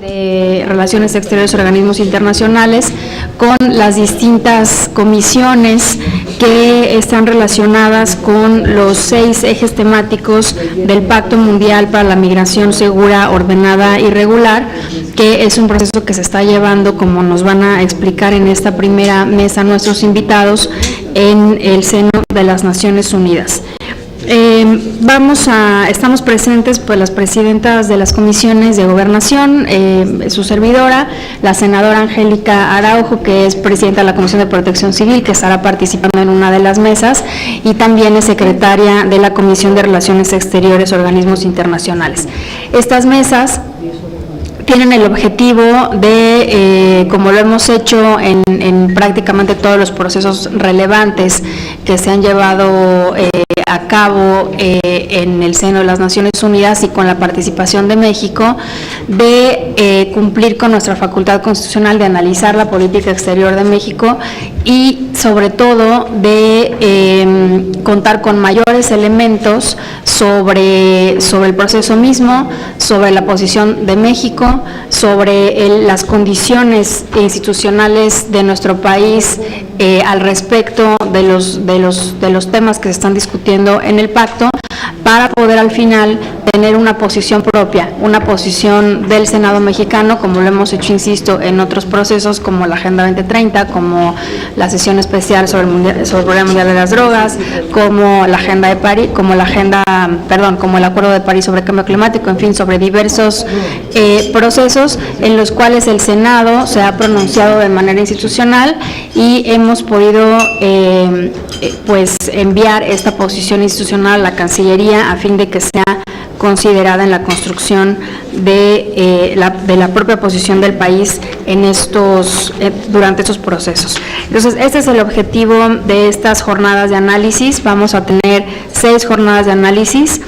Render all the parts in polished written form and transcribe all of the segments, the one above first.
de Relaciones Exteriores y Organismos Internacionales con las distintas comisiones que están relacionadas con los 6 ejes temáticos del Pacto Mundial para la Migración Segura, Ordenada y Regular, que es un proceso que se está llevando, como nos van a explicar en esta primera mesa nuestros invitados, en el seno de las Naciones Unidas. Estamos presentes pues las presidentas de las comisiones de Gobernación, su servidora, la senadora Angélica Araujo, que es presidenta de la Comisión de Protección Civil, que estará participando en una de las mesas, y también es secretaria de la Comisión de Relaciones Exteriores, Organismos Internacionales. Estas mesas tienen el objetivo de, como lo hemos hecho en prácticamente todos los procesos relevantes que se han llevado a cabo en el seno de las Naciones Unidas y con la participación de México, de cumplir con nuestra facultad constitucional de analizar la política exterior de México y sobre todo de contar con mayores elementos sobre el proceso mismo, sobre la posición de México, sobre las condiciones institucionales de nuestro país al respecto de los temas que se están discutiendo en el pacto, para poder al final tener una posición propia, una posición del Senado mexicano, como lo hemos hecho, insisto, en otros procesos como la Agenda 2030, como la sesión especial sobre el Programa Mundial de las Drogas, como la Agenda de París, como el Acuerdo de París sobre Cambio Climático, en fin, sobre diversos procesos en los cuales el Senado se ha pronunciado de manera institucional y hemos podido pues enviar esta posición institucional a la Cancillería a fin de que sea considerada en la construcción de la propia posición del país en durante estos procesos. Entonces, este es el objetivo de estas jornadas de análisis. Vamos a tener 6 jornadas de análisis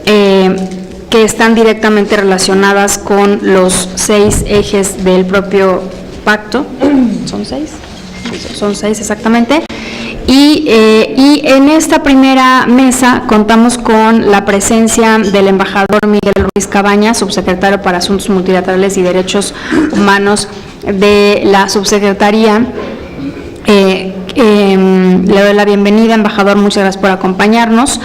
que están directamente relacionadas con los 6 ejes del propio pacto. ¿Son 6? Son 6 exactamente. Y en esta primera mesa contamos con la presencia del embajador Miguel Ruiz Cabañas, subsecretario para Asuntos Multilaterales y Derechos Humanos de la subsecretaría. Le doy la bienvenida, embajador, muchas gracias por acompañarnos.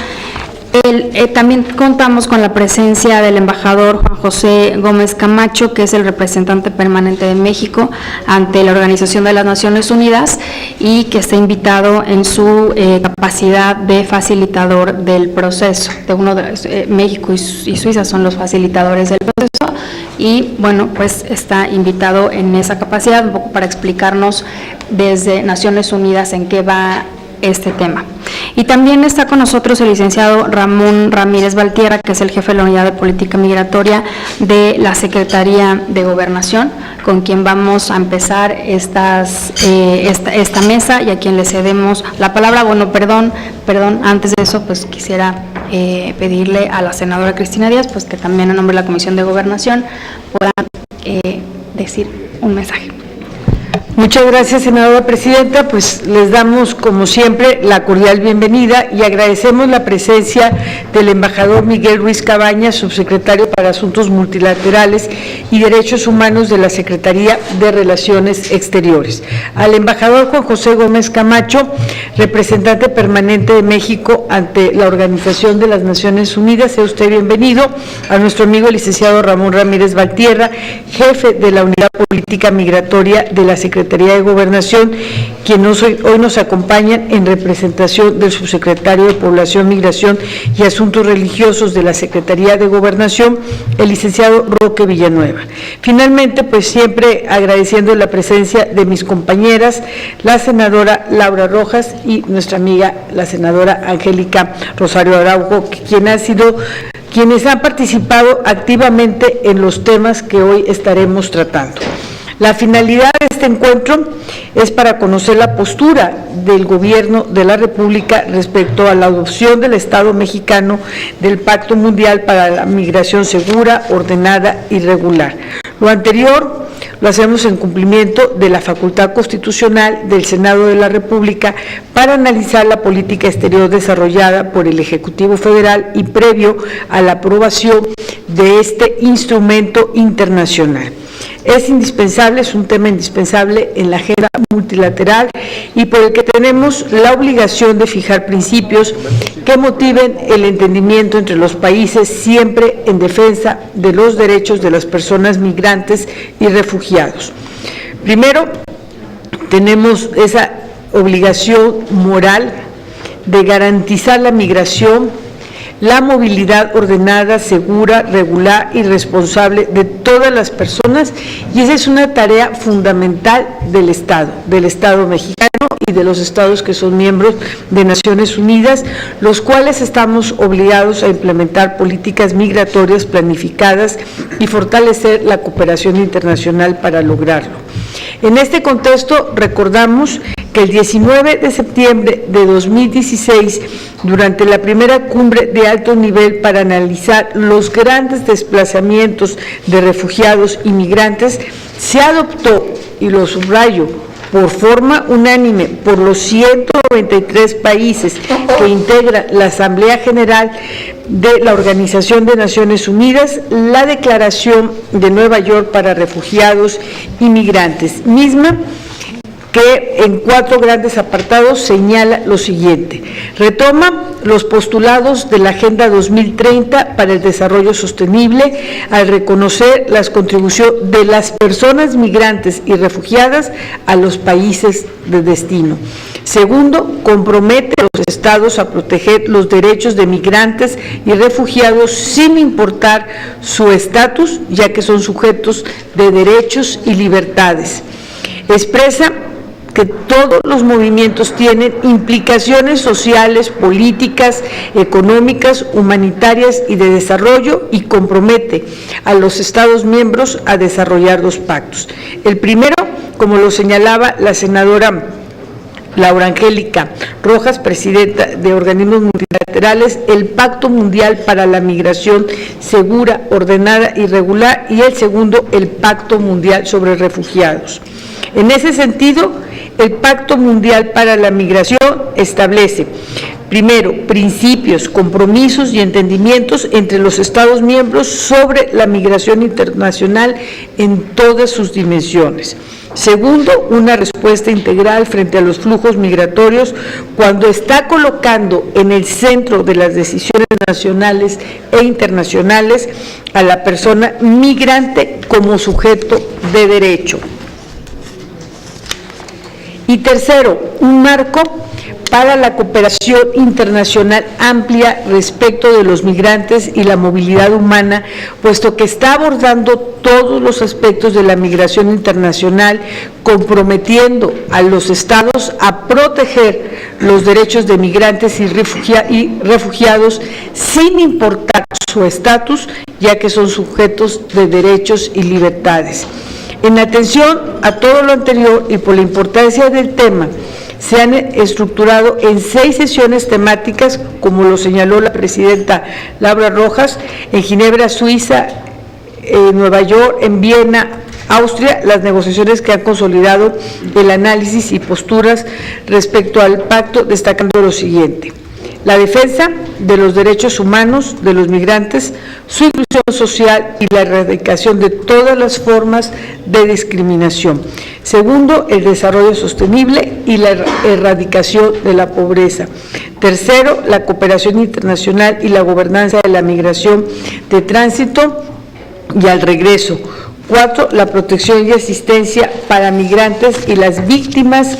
También contamos con la presencia del embajador Juan José Gómez Camacho, que es el representante permanente de México ante la Organización de las Naciones Unidas y que está invitado en su capacidad de facilitador del proceso. México y Suiza son los facilitadores del proceso y, bueno, pues está invitado en esa capacidad un poco para explicarnos desde Naciones Unidas en qué va este tema. Y también está con nosotros el licenciado Ramón Ramírez Valtierra, que es el jefe de la Unidad de Política Migratoria de la Secretaría de Gobernación, con quien vamos a empezar esta mesa y a quien le cedemos la palabra. Bueno, perdón, antes de eso, pues quisiera pedirle a la senadora Cristina Díaz, pues que también en nombre de la Comisión de Gobernación pueda decir un mensaje. Muchas gracias, senadora presidenta. Pues les damos, como siempre, la cordial bienvenida y agradecemos la presencia del embajador Miguel Ruiz Cabañas, subsecretario para Asuntos Multilaterales y Derechos Humanos de la Secretaría de Relaciones Exteriores. Al embajador Juan José Gómez Camacho, representante permanente de México ante la Organización de las Naciones Unidas, sea usted bienvenido. A nuestro amigo el licenciado Ramón Ramírez Valtierra, jefe de la Unidad Política Migratoria de la Secretaría de Gobernación, quienes hoy nos acompañan en representación del subsecretario de Población, Migración y Asuntos Religiosos de la Secretaría de Gobernación, el licenciado Roque Villanueva. Finalmente, pues siempre agradeciendo la presencia de mis compañeras, la senadora Laura Rojas y nuestra amiga, la senadora Angélica Rosario Araujo, quienes han participado activamente en los temas que hoy estaremos tratando. La finalidad de este encuentro es para conocer la postura del Gobierno de la República respecto a la adopción del Estado mexicano del Pacto Mundial para la Migración Segura, Ordenada y Regular. Lo anterior lo hacemos en cumplimiento de la facultad constitucional del Senado de la República para analizar la política exterior desarrollada por el Ejecutivo Federal y previo a la aprobación de este instrumento internacional. Es indispensable, es un tema indispensable en la agenda multilateral y por el que tenemos la obligación de fijar principios que motiven el entendimiento entre los países, siempre en defensa de los derechos de las personas migrantes y refugiados. Primero, tenemos esa obligación moral de garantizar la migración, la movilidad ordenada, segura, regular y responsable de todas las personas, y esa es una tarea fundamental del Estado mexicano y de los estados que son miembros de Naciones Unidas, los cuales estamos obligados a implementar políticas migratorias planificadas y fortalecer la cooperación internacional para lograrlo. En este contexto, recordamos que el 19 de septiembre de 2016, durante la primera cumbre de alto nivel para analizar los grandes desplazamientos de refugiados y migrantes, se adoptó, y lo subrayo, por forma unánime por los 193 países que integran la Asamblea General de la Organización de Naciones Unidas, la Declaración de Nueva York para Refugiados y Migrantes, misma que en 4 grandes apartados señala lo siguiente: retoma los postulados de la Agenda 2030 para el Desarrollo Sostenible al reconocer las contribuciones de las personas migrantes y refugiadas a los países de destino. Segundo, compromete a los estados a proteger los derechos de migrantes y refugiados sin importar su estatus, ya que son sujetos de derechos y libertades. Expresa que todos los movimientos tienen implicaciones sociales, políticas, económicas, humanitarias y de desarrollo, y compromete a los Estados miembros a desarrollar 2 pactos. El primero, como lo señalaba la senadora Laura Angélica Rojas, presidenta de organismos multilaterales, el Pacto Mundial para la Migración Segura, Ordenada y Regular, y el segundo, el Pacto Mundial sobre Refugiados. En ese sentido, el Pacto Mundial para la Migración establece, primero, principios, compromisos y entendimientos entre los Estados miembros sobre la migración internacional en todas sus dimensiones. Segundo, una respuesta integral frente a los flujos migratorios cuando está colocando en el centro de las decisiones nacionales e internacionales a la persona migrante como sujeto de derecho. Y tercero, un marco para la cooperación internacional amplia respecto de los migrantes y la movilidad humana, puesto que está abordando todos los aspectos de la migración internacional, comprometiendo a los estados a proteger los derechos de migrantes y refugiados sin importar su estatus, ya que son sujetos de derechos y libertades. En atención a todo lo anterior y por la importancia del tema, se han estructurado en 6 sesiones temáticas, como lo señaló la presidenta Laura Rojas, en Ginebra, Suiza, en Nueva York, en Viena, Austria, las negociaciones que han consolidado el análisis y posturas respecto al pacto, destacando lo siguiente: la defensa de los derechos humanos de los migrantes, su inclusión social y la erradicación de todas las formas de discriminación. Segundo, el desarrollo sostenible y la erradicación de la pobreza. Tercero, la cooperación internacional y la gobernanza de la migración de tránsito y al regreso. 4, la protección y asistencia para migrantes y las víctimas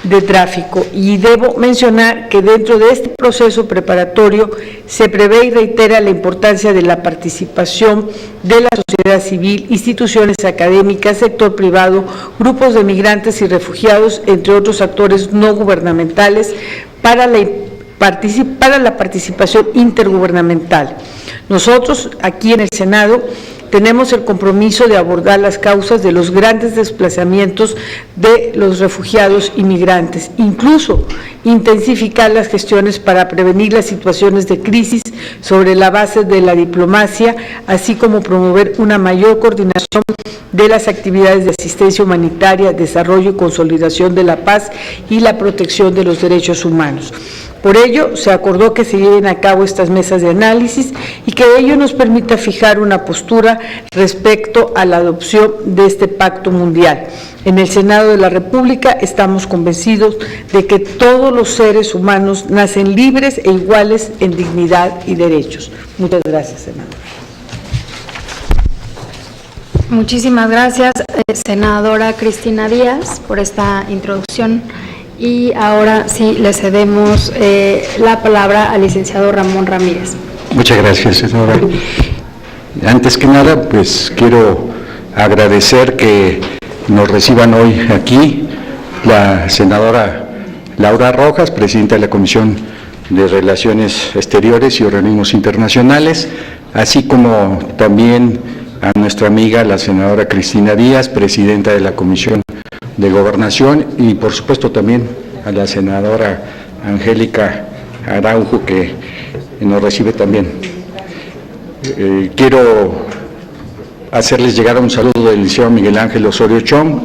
de tráfico. Y debo mencionar que dentro de este proceso preparatorio se prevé y reitera la importancia de la participación de la sociedad civil, instituciones académicas, sector privado, grupos de migrantes y refugiados, entre otros actores no gubernamentales, para la participación intergubernamental. Nosotros, aquí en el Senado, tenemos el compromiso de abordar las causas de los grandes desplazamientos de los refugiados y migrantes, incluso intensificar las gestiones para prevenir las situaciones de crisis sobre la base de la diplomacia, así como promover una mayor coordinación de las actividades de asistencia humanitaria, desarrollo y consolidación de la paz y la protección de los derechos humanos. Por ello, se acordó que se lleven a cabo estas mesas de análisis y que ello nos permita fijar una postura respecto a la adopción de este pacto mundial. En el Senado de la República estamos convencidos de que todos los seres humanos nacen libres e iguales en dignidad y derechos. Muchas gracias, senador. Muchísimas gracias, senadora Cristina Díaz, por esta introducción. Y ahora sí le cedemos la palabra al licenciado Ramón Ramírez. Muchas gracias, senadora. Antes que nada, pues quiero agradecer que nos reciban hoy aquí la senadora Laura Rojas, presidenta de la Comisión de Relaciones Exteriores y Organismos Internacionales, así como también a nuestra amiga la senadora Cristina Díaz, presidenta de la Comisión de Gobernación, y por supuesto también a la senadora Angélica Araujo, que nos recibe también. Quiero hacerles llegar un saludo del licenciado Miguel Ángel Osorio Chong,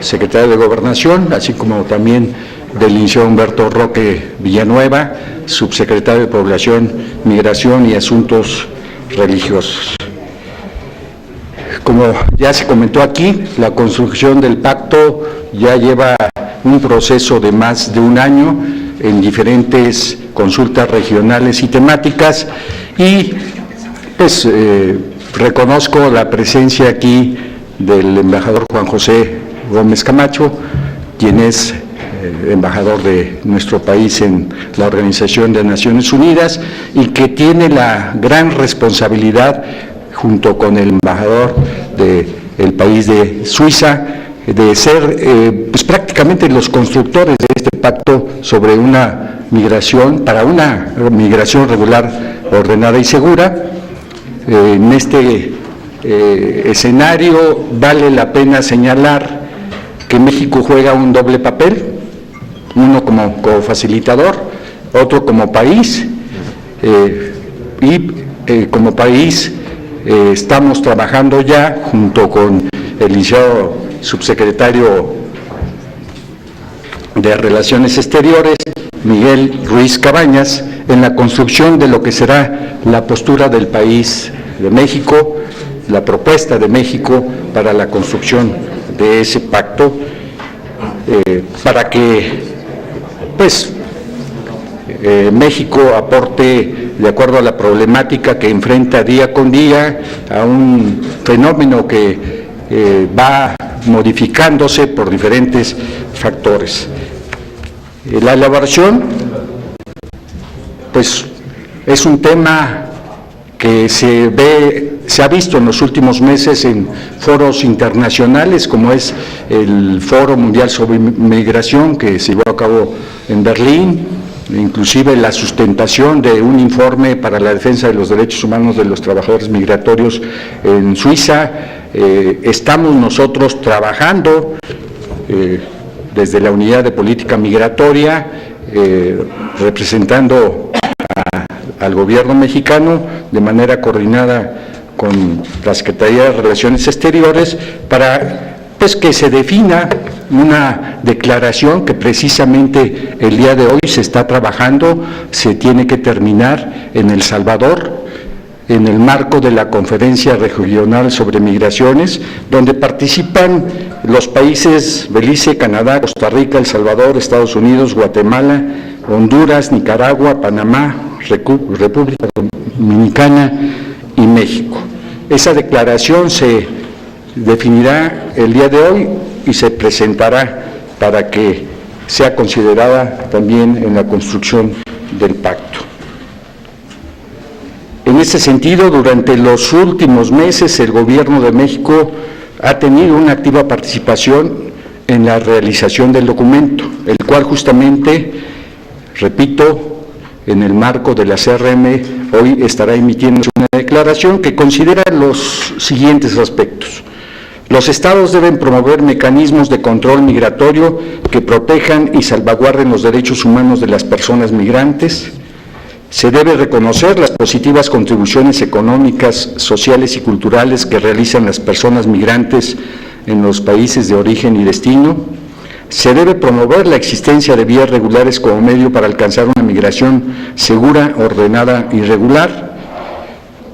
secretario de Gobernación, así como también del licenciado Humberto Roque Villanueva, subsecretario de Población, Migración y Asuntos Religiosos. Como ya se comentó aquí, la construcción del pacto ya lleva un proceso de más de un año en diferentes consultas regionales y temáticas, y pues reconozco la presencia aquí del embajador Juan José Gómez Camacho, quien es embajador de nuestro país en la Organización de Naciones Unidas y que tiene la gran responsabilidad, junto con el embajador del país de Suiza, de ser pues prácticamente los constructores de este pacto sobre una migración, para una migración regular, ordenada y segura. En este escenario vale la pena señalar que México juega un doble papel, uno como cofacilitador, otro como país, y como país estamos trabajando ya junto con el licenciado subsecretario de Relaciones Exteriores, Miguel Ruiz Cabañas, en la construcción de lo que será la postura del país de México, la propuesta de México para la construcción de ese pacto, para que pues México aporte de acuerdo a la problemática que enfrenta día con día, a un fenómeno que va modificándose por diferentes factores. La elaboración, pues, es un tema que se ha visto en los últimos meses en foros internacionales, como es el Foro Mundial sobre Migración, que se llevó a cabo en Berlín, inclusive la sustentación de un informe para la defensa de los derechos humanos de los trabajadores migratorios en Suiza. Estamos nosotros trabajando desde la Unidad de Política Migratoria, representando al gobierno mexicano de manera coordinada con la Secretaría de Relaciones Exteriores, para pues que se defina una declaración que precisamente el día de hoy se está trabajando, se tiene que terminar en El Salvador, en el marco de la Conferencia Regional sobre Migraciones, donde participan los países Belice, Canadá, Costa Rica, El Salvador, Estados Unidos, Guatemala, Honduras, Nicaragua, Panamá, República Dominicana y México. Esa declaración se definirá el día de hoy y se presentará para que sea considerada también en la construcción del pacto. En ese sentido, durante los últimos meses, el Gobierno de México ha tenido una activa participación en la realización del documento, el cual justamente, repito, en el marco de la CRM hoy estará emitiendo una declaración que considera los siguientes aspectos. Los estados deben promover mecanismos de control migratorio que protejan y salvaguarden los derechos humanos de las personas migrantes. Se debe reconocer las positivas contribuciones económicas, sociales y culturales que realizan las personas migrantes en los países de origen y destino. Se debe promover la existencia de vías regulares como medio para alcanzar una migración segura, ordenada y regular.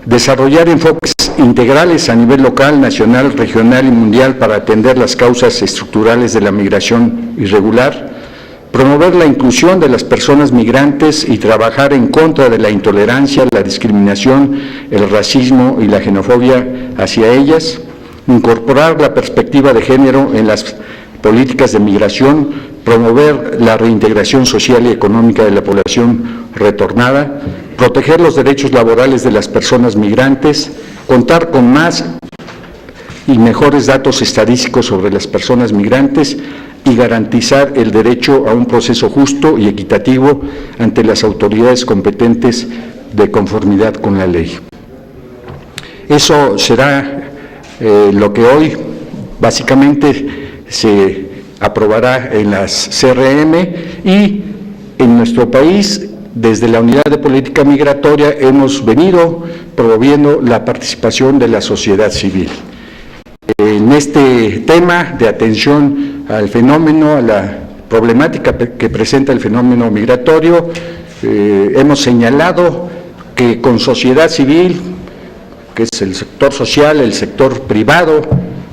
Desarrollar enfoques integrales a nivel local, nacional, regional y mundial para atender las causas estructurales de la migración irregular. Promover la inclusión de las personas migrantes y trabajar en contra de la intolerancia, la discriminación, el racismo y la xenofobia hacia ellas. Incorporar la perspectiva de género en las políticas de migración, promover la reintegración social y económica de la población retornada, proteger los derechos laborales de las personas migrantes, contar con más y mejores datos estadísticos sobre las personas migrantes y garantizar el derecho a un proceso justo y equitativo ante las autoridades competentes de conformidad con la ley. Eso será lo que hoy básicamente se aprobará en las CRM y en nuestro país. Desde la Unidad de Política Migratoria hemos venido promoviendo la participación de la sociedad civil. En este tema de atención al fenómeno, a la problemática que presenta el fenómeno migratorio, hemos señalado que con sociedad civil, que es el sector social, el sector privado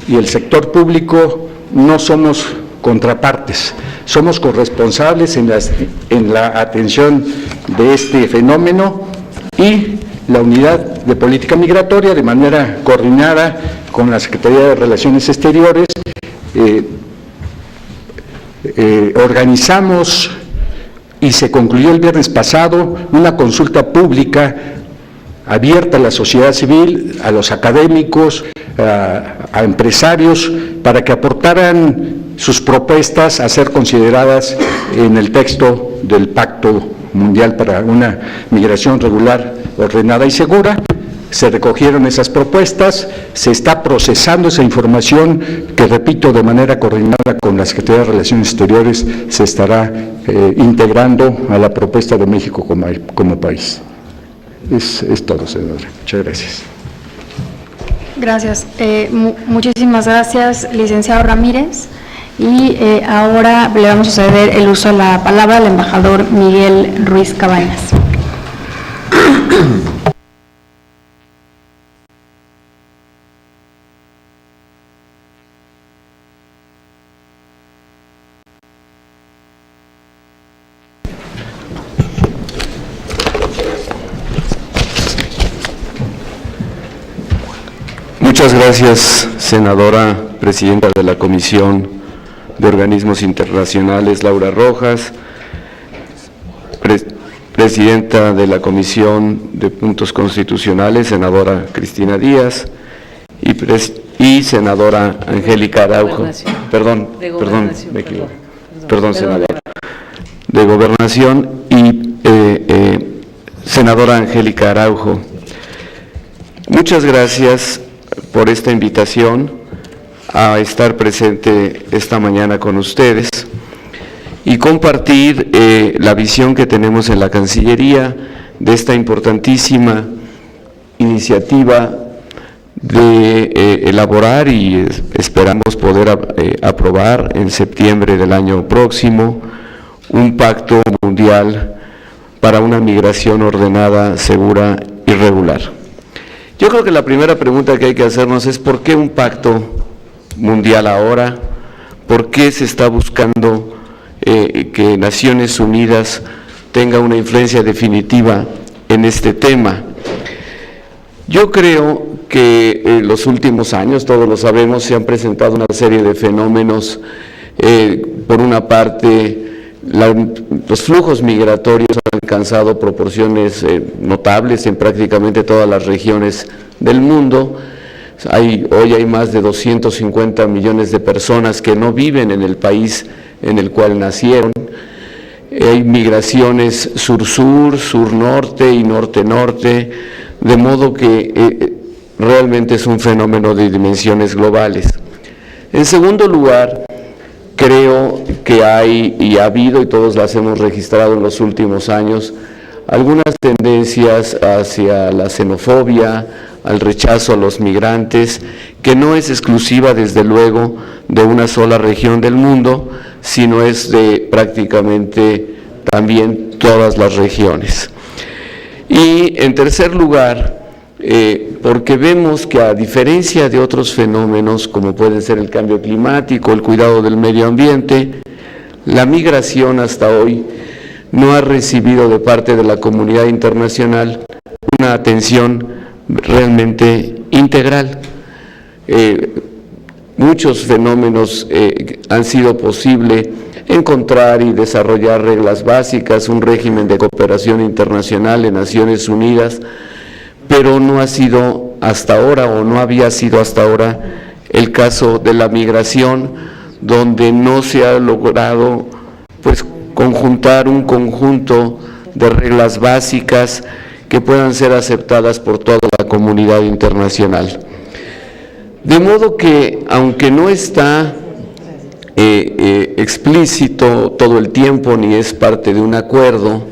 y el sector público, no somos contrapartes, somos corresponsables en la atención de este fenómeno, y la Unidad de Política Migratoria, de manera coordinada con la Secretaría de Relaciones Exteriores, organizamos y se concluyó el viernes pasado una consulta pública abierta a la sociedad civil, a los académicos, a empresarios, para que aportaran sus propuestas a ser consideradas en el texto del Pacto Mundial para una Migración Regular, Ordenada y Segura. Se recogieron esas propuestas, se está procesando esa información que, repito, de manera coordinada con la Secretaría de Relaciones Exteriores se estará integrando a la propuesta de México como país. Es todo, senadora. Muchas gracias. Gracias. Muchísimas gracias, licenciado Ramírez. Y ahora le vamos a ceder el uso de la palabra al embajador Miguel Ruiz Cabañas. Muchas gracias, senadora, presidenta de la Comisión de Organismos Internacionales, Laura Rojas, presidenta de la Comisión de Puntos Constitucionales, senadora Cristina Díaz, y senadora Angélica Araujo, perdón, me equivoco, perdón, senadora, de Gobernación, y senadora Angélica Araujo. Muchas gracias por esta invitación a estar presente esta mañana con ustedes y compartir la visión que tenemos en la Cancillería de esta importantísima iniciativa de elaborar y esperamos poder aprobar en septiembre del año próximo un pacto mundial para una migración ordenada, segura y regular. Yo creo que la primera pregunta que hay que hacernos es ¿por qué un pacto mundial ahora? ¿Por qué se está buscando que Naciones Unidas tenga una influencia definitiva en este tema? Yo creo que en los últimos años, todos lo sabemos, se han presentado una serie de fenómenos. Por una parte, los flujos migratorios han alcanzado proporciones notables en prácticamente todas las regiones del mundo. Hoy hay más de 250 millones de personas que no viven en el país en el cual nacieron. hay migraciones sur-sur, sur-norte y norte-norte, de modo que realmente es un fenómeno de dimensiones globales. En segundo lugar, creo que hay y ha habido, y todos las hemos registrado en los últimos años, algunas tendencias hacia la xenofobia, al rechazo a los migrantes, que no es exclusiva, desde luego, de una sola región del mundo, sino es de prácticamente también todas las regiones. Y en tercer lugar, porque vemos que, a diferencia de otros fenómenos como pueden ser el cambio climático, el cuidado del medio ambiente, la migración hasta hoy no ha recibido de parte de la comunidad internacional una atención realmente integral. Muchos fenómenos han sido posible encontrar y desarrollar reglas básicas, un régimen de cooperación internacional en Naciones Unidas, pero no ha sido hasta ahora, o no había sido hasta ahora, el caso de la migración, donde no se ha logrado pues conjuntar un conjunto de reglas básicas que puedan ser aceptadas por toda la comunidad internacional. De modo que, aunque no está explícito todo el tiempo, ni es parte de un acuerdo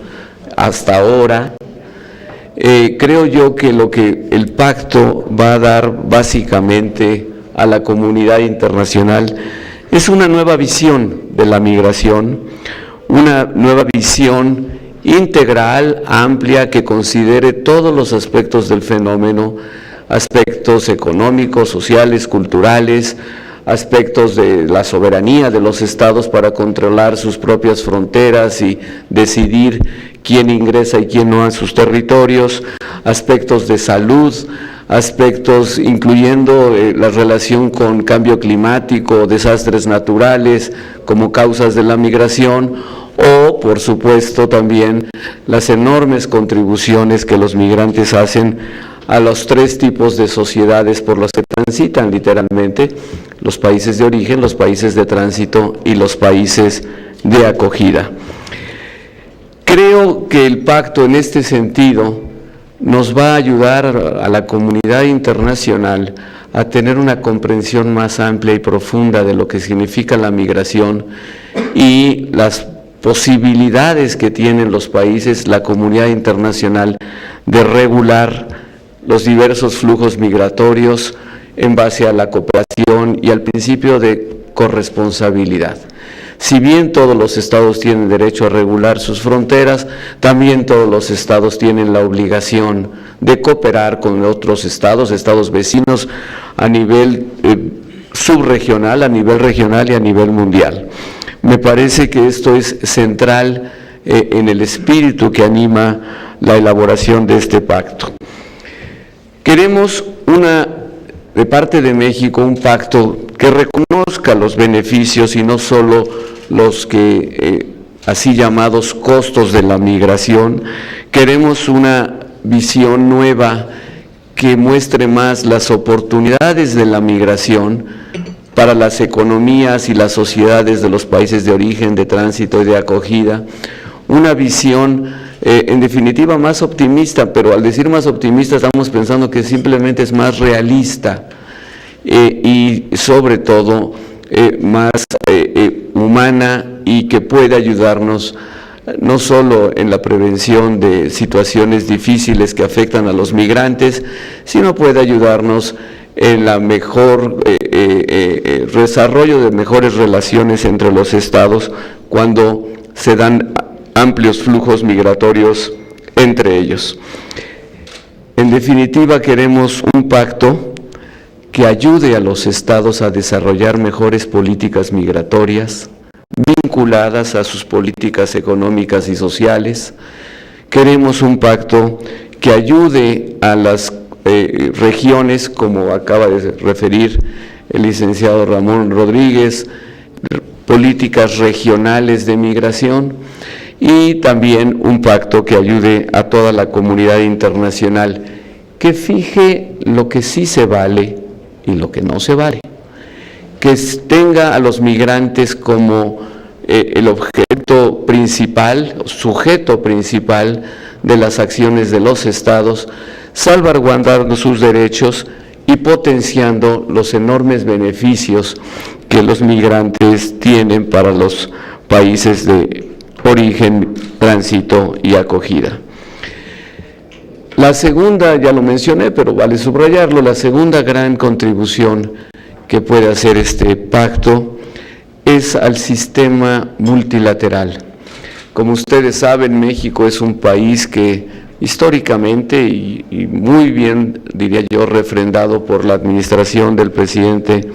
hasta ahora, creo yo que lo que el pacto va a dar básicamente a la comunidad internacional es una nueva visión de la migración, una nueva visión integral, amplia, que considere todos los aspectos del fenómeno, aspectos económicos, sociales, culturales, aspectos de la soberanía de los estados para controlar sus propias fronteras y decidir quién ingresa y quién no a sus territorios, aspectos de salud, aspectos incluyendo la relación con cambio climático, desastres naturales como causas de la migración, o, por supuesto, también las enormes contribuciones que los migrantes hacen a los tres tipos de sociedades por los que transitan literalmente: los países de origen, los países de tránsito y los países de acogida. Creo que el pacto, en este sentido, nos va a ayudar a la comunidad internacional a tener una comprensión más amplia y profunda de lo que significa la migración y las posibilidades que tienen los países, la comunidad internacional, de regular los diversos flujos migratorios en base a la cooperación y al principio de corresponsabilidad. Si bien todos los estados tienen derecho a regular sus fronteras, también todos los estados tienen la obligación de cooperar con otros estados vecinos, a nivel subregional, a nivel regional y a nivel mundial. Me parece que esto es central en el espíritu que anima la elaboración de este pacto. Queremos de parte de México, un pacto que reconozca los beneficios y no solo los así llamados costos de la migración. Queremos una visión nueva que muestre más las oportunidades de la migración para las economías y las sociedades de los países de origen, de tránsito y de acogida. Una visión en definitiva más optimista, pero al decir más optimista estamos pensando que simplemente es más realista y sobre todo más humana, y que puede ayudarnos no solo en la prevención de situaciones difíciles que afectan a los migrantes, sino puede ayudarnos en la mejor desarrollo de mejores relaciones entre los estados cuando se dan amplios flujos migratorios entre ellos. En definitiva, queremos un pacto que ayude a los estados a desarrollar mejores políticas migratorias vinculadas a sus políticas económicas y sociales. Queremos un pacto que ayude a las regiones, como acaba de referir el licenciado Ramón Rodríguez, políticas regionales de migración, y también un pacto que ayude a toda la comunidad internacional, que fije lo que sí se vale y lo que no se vale, que tenga a los migrantes como el objeto principal, sujeto principal de las acciones de los estados, salvaguardando sus derechos y potenciando los enormes beneficios que los migrantes tienen para los países de origen, tránsito y acogida. La segunda, ya lo mencioné, pero vale subrayarlo, la segunda gran contribución que puede hacer este pacto es al sistema multilateral. Como ustedes saben, México es un país que históricamente y muy bien, diría yo, refrendado por la administración del presidente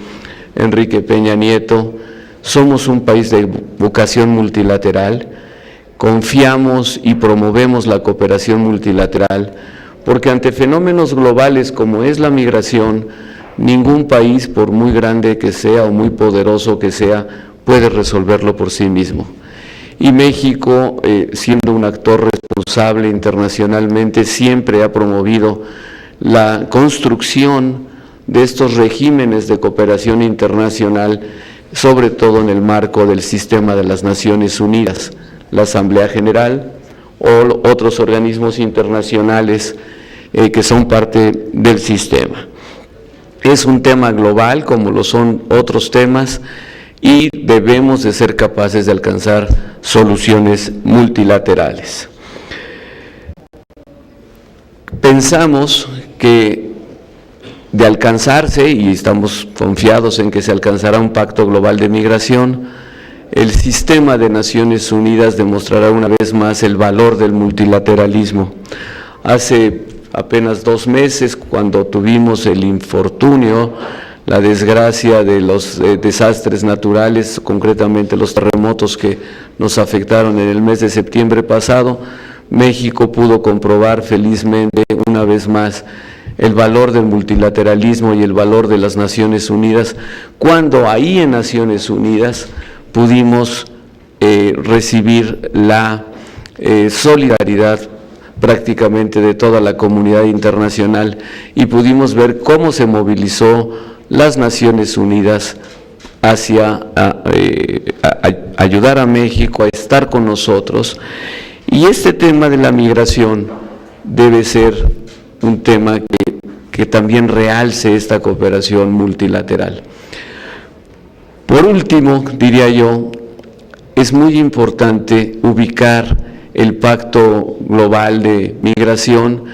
Enrique Peña Nieto, somos un país de vocación multilateral, confiamos y promovemos la cooperación multilateral, porque ante fenómenos globales como es la migración, ningún país, por muy grande que sea o muy poderoso que sea, puede resolverlo por sí mismo. Y México, siendo un actor responsable internacionalmente, siempre ha promovido la construcción de estos regímenes de cooperación internacional, sobre todo en el marco del sistema de las Naciones Unidas, la Asamblea General o otros organismos internacionales que son parte del sistema. Es un tema global, como lo son otros temas, y debemos de ser capaces de alcanzar soluciones multilaterales. Pensamos que de alcanzarse, y estamos confiados en que se alcanzará un pacto global de migración, el sistema de Naciones Unidas demostrará una vez más el valor del multilateralismo. Hace apenas 2 meses, cuando tuvimos el infortunio, la desgracia de los desastres naturales, concretamente los terremotos que nos afectaron en el mes de septiembre pasado, México pudo comprobar felizmente una vez más el valor del multilateralismo y el valor de las Naciones Unidas, cuando ahí en Naciones Unidas pudimos recibir la solidaridad prácticamente de toda la comunidad internacional y pudimos ver cómo se movilizó las Naciones Unidas hacia ayudar a México a estar con nosotros. Y este tema de la migración debe ser un tema que también realce esta cooperación multilateral. Por último, diría yo, es muy importante ubicar el Pacto Global de Migración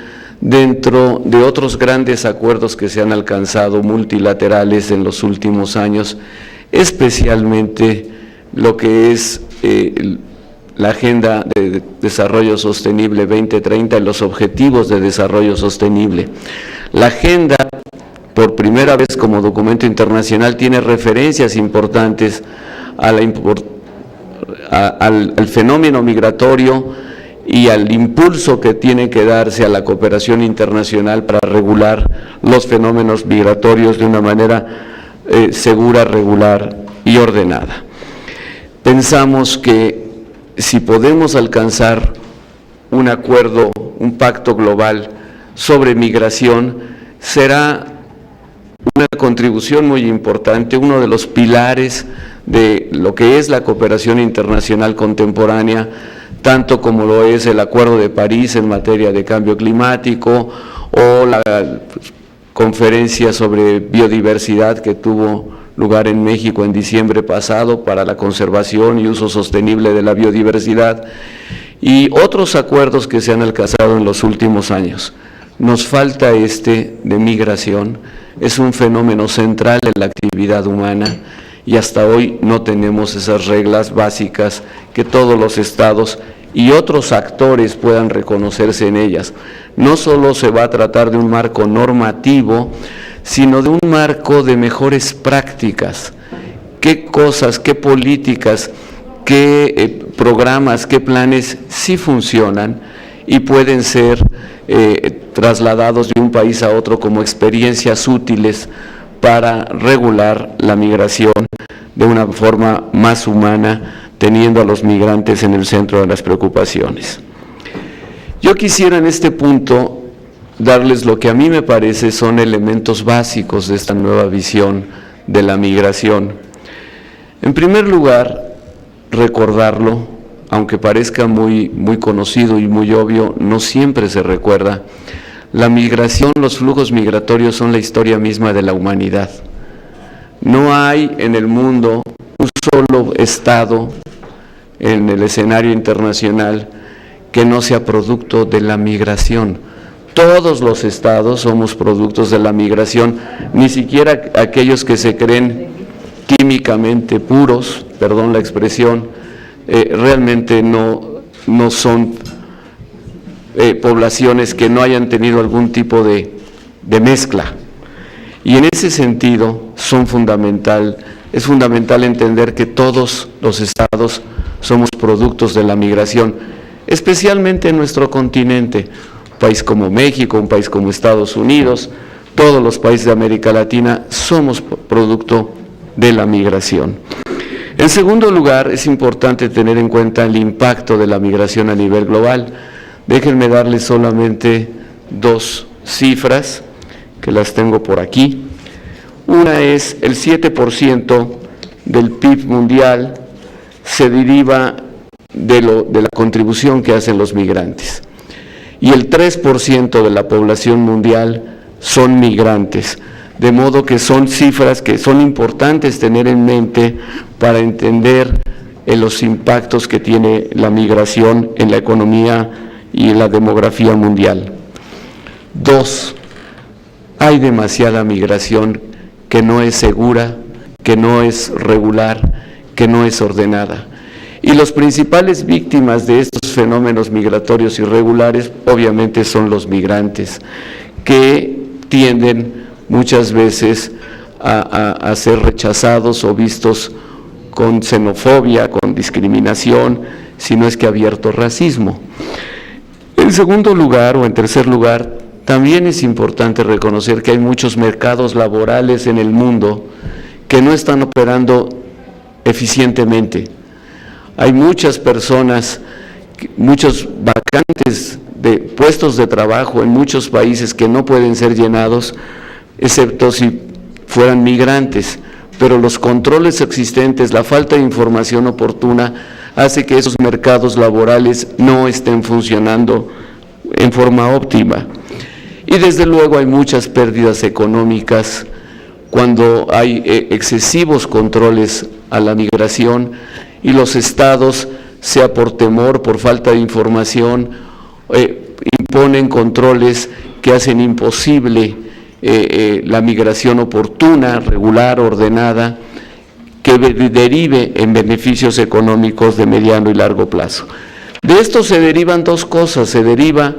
dentro de otros grandes acuerdos que se han alcanzado multilaterales en los últimos años, especialmente lo que es la Agenda de Desarrollo Sostenible 2030 y los Objetivos de Desarrollo Sostenible. La Agenda, por primera vez como documento internacional, tiene referencias importantes a al fenómeno migratorio y al impulso que tiene que darse a la cooperación internacional para regular los fenómenos migratorios de una manera segura, regular y ordenada. Pensamos que si podemos alcanzar un acuerdo, un pacto global sobre migración, será una contribución muy importante, uno de los pilares de lo que es la cooperación internacional contemporánea, tanto como lo es el Acuerdo de París en materia de cambio climático o la conferencia sobre biodiversidad que tuvo lugar en México en diciembre pasado para la conservación y uso sostenible de la biodiversidad y otros acuerdos que se han alcanzado en los últimos años. Nos falta de migración, es un fenómeno central en la actividad humana y hasta hoy no tenemos esas reglas básicas que todos los estados y otros actores puedan reconocerse en ellas. No solo se va a tratar de un marco normativo, sino de un marco de mejores prácticas. ¿Qué cosas, qué políticas, qué programas, qué planes sí funcionan y pueden ser trasladados de un país a otro como experiencias útiles para regular la migración de una forma más humana, teniendo a los migrantes en el centro de las preocupaciones? Yo quisiera en este punto darles lo que a mí me parece son elementos básicos de esta nueva visión de la migración. En primer lugar, recordarlo, aunque parezca muy conocido y muy obvio, no siempre se recuerda. La migración, los flujos migratorios son la historia misma de la humanidad. No hay en el mundo un solo estado en el escenario internacional que no sea producto de la migración. Todos los estados somos productos de la migración, ni siquiera aquellos que se creen químicamente puros, perdón la expresión, realmente no son poblaciones que no hayan tenido algún tipo de mezcla. Y en ese sentido es fundamental entender que todos los estados somos productos de la migración, especialmente en nuestro continente, un país como México, un país como Estados Unidos, todos los países de América Latina somos producto de la migración. En segundo lugar, es importante tener en cuenta el impacto de la migración a nivel global. Déjenme darles solamente 2 cifras, que las tengo por aquí. Una es el 7% del PIB mundial se deriva de la contribución que hacen los migrantes. Y el 3% de la población mundial son migrantes. De modo que son cifras que son importantes tener en mente para entender los impactos que tiene la migración en la economía y en la demografía mundial. 2, hay demasiada migración que no es segura, que no es regular, que no es ordenada. Y las principales víctimas de estos fenómenos migratorios irregulares obviamente son los migrantes, que tienden muchas veces a ser rechazados o vistos con xenofobia, con discriminación, si no es que abierto racismo. En segundo lugar, o en tercer lugar, también es importante reconocer que hay muchos mercados laborales en el mundo que no están operando eficientemente. Hay muchas personas, muchos vacantes de puestos de trabajo en muchos países que no pueden ser llenados, excepto si fueran migrantes, pero los controles existentes, la falta de información oportuna, hace que esos mercados laborales no estén funcionando en forma óptima. Y desde luego hay muchas pérdidas económicas cuando hay excesivos controles a la migración y los estados, sea por temor, por falta de información, imponen controles que hacen imposible la migración oportuna, regular, ordenada, que derive en beneficios económicos de mediano y largo plazo. De esto se derivan 2 cosas, se deriva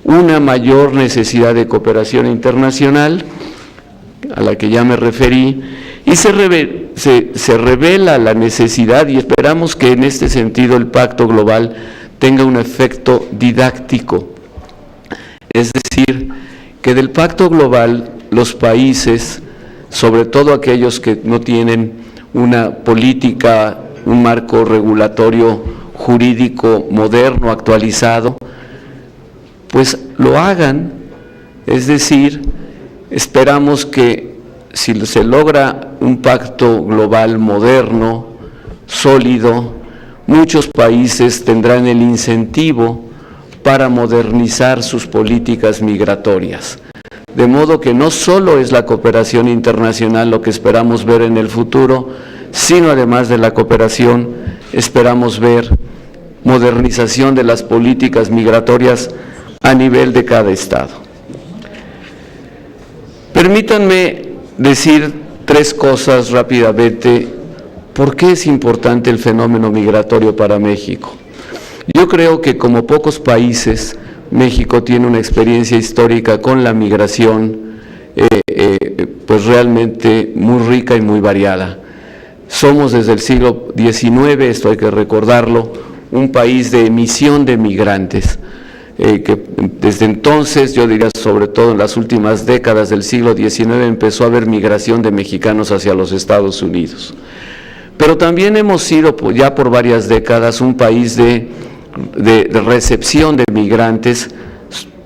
una mayor necesidad de cooperación internacional, a la que ya me referí, y se revela la necesidad, y esperamos que en este sentido el Pacto Global tenga un efecto didáctico, es decir, que del Pacto Global los países, sobre todo aquellos que no tienen una política, un marco regulatorio jurídico moderno, actualizado, pues lo hagan. Es decir, esperamos que si se logra un pacto global moderno, sólido, muchos países tendrán el incentivo para modernizar sus políticas migratorias. De modo que no solo es la cooperación internacional lo que esperamos ver en el futuro, sino además de la cooperación, esperamos ver modernización de las políticas migratorias a nivel de cada estado. Permítanme decir 3 cosas rápidamente. ¿Por qué es importante el fenómeno migratorio para México? Yo creo que como pocos países, México tiene una experiencia histórica con la migración pues realmente muy rica y muy variada. Somos desde el siglo XIX, esto hay que recordarlo, un país de emisión de migrantes, que desde entonces, yo diría sobre todo en las últimas décadas del siglo XIX, empezó a haber migración de mexicanos hacia los Estados Unidos. Pero también hemos sido ya por varias décadas un país de recepción de migrantes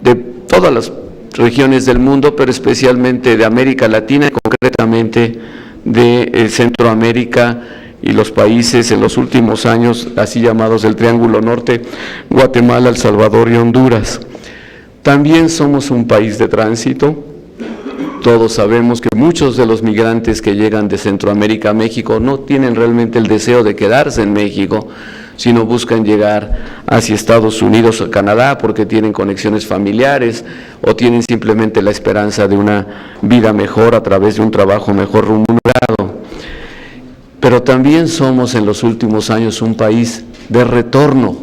de todas las regiones del mundo, pero especialmente de América Latina y concretamente de Centroamérica y los países en los últimos años, así llamados del Triángulo Norte, Guatemala, El Salvador y Honduras. También somos un país de tránsito. Todos sabemos que muchos de los migrantes que llegan de Centroamérica a México no tienen realmente el deseo de quedarse en México, sino buscan llegar hacia Estados Unidos o Canadá porque tienen conexiones familiares o tienen simplemente la esperanza de una vida mejor a través de un trabajo mejor remunerado. Pero también somos en los últimos años un país de retorno,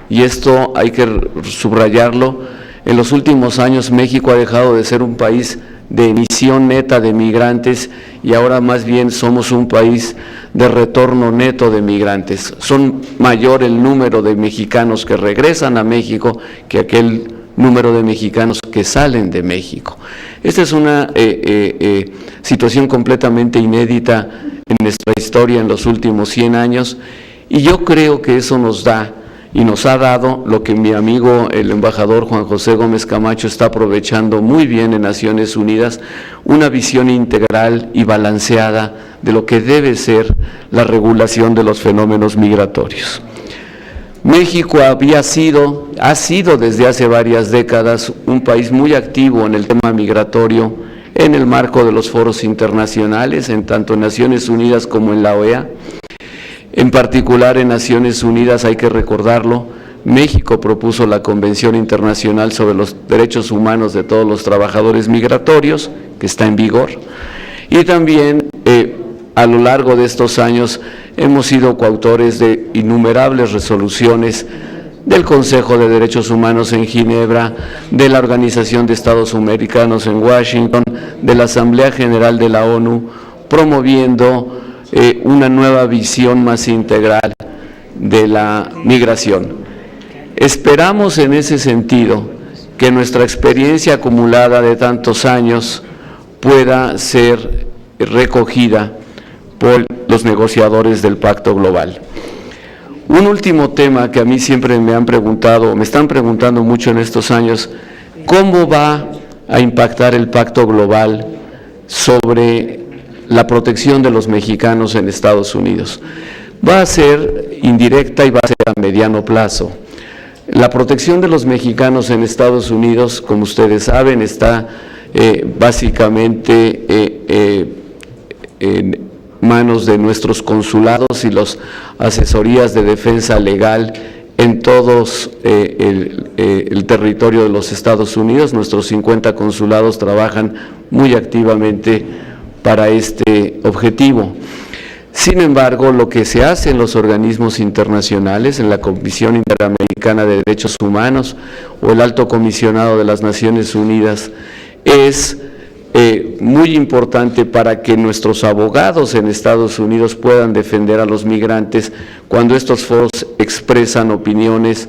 y esto hay que subrayarlo. En los últimos años México ha dejado de ser un país de emisión neta de migrantes y ahora más bien somos un país de retorno neto de migrantes. Son mayor el número de mexicanos que regresan a México que aquel número de mexicanos que salen de México. Esta es una situación completamente inédita en nuestra historia en los últimos 100 años, y yo creo que eso nos da y nos ha dado lo que mi amigo el embajador Juan José Gómez Camacho está aprovechando muy bien en Naciones Unidas, una visión integral y balanceada de lo que debe ser la regulación de los fenómenos migratorios. México ha sido desde hace varias décadas un país muy activo en el tema migratorio en el marco de los foros internacionales, en tanto en Naciones Unidas como en la OEA. En particular en Naciones Unidas, hay que recordarlo, México propuso la Convención Internacional sobre los Derechos Humanos de todos los trabajadores migratorios, que está en vigor, y también a lo largo de estos años hemos sido coautores de innumerables resoluciones del Consejo de Derechos Humanos en Ginebra, de la Organización de Estados Americanos en Washington, de la Asamblea General de la ONU, promoviendo una nueva visión más integral de la migración. Esperamos en ese sentido que nuestra experiencia acumulada de tantos años pueda ser recogida por los negociadores del Pacto Global. Un último tema que a mí siempre me están preguntando mucho en estos años: ¿cómo va a impactar el Pacto Global sobre la protección de los mexicanos en Estados Unidos? Va a ser indirecta y va a ser a mediano plazo. La protección de los mexicanos en Estados Unidos, como ustedes saben, está básicamente en manos de nuestros consulados y las asesorías de defensa legal en todos el territorio de los Estados Unidos. Nuestros 50 consulados trabajan muy activamente para este objetivo. Sin embargo, lo que se hace en los organismos internacionales, en la Comisión Interamericana de Derechos Humanos o el Alto Comisionado de las Naciones Unidas, es muy importante para que nuestros abogados en Estados Unidos puedan defender a los migrantes cuando estos foros expresan opiniones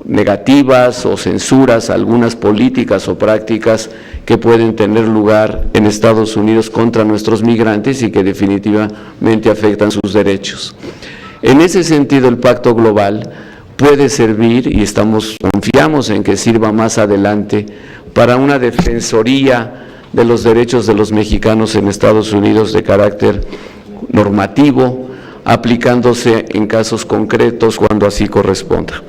negativas o censuras a algunas políticas o prácticas que pueden tener lugar en Estados Unidos contra nuestros migrantes y que definitivamente afectan sus derechos. En ese sentido, el Pacto Global puede servir, y confiamos en que sirva más adelante, para una defensoría de los derechos de los mexicanos en Estados Unidos de carácter normativo, aplicándose en casos concretos cuando así corresponda.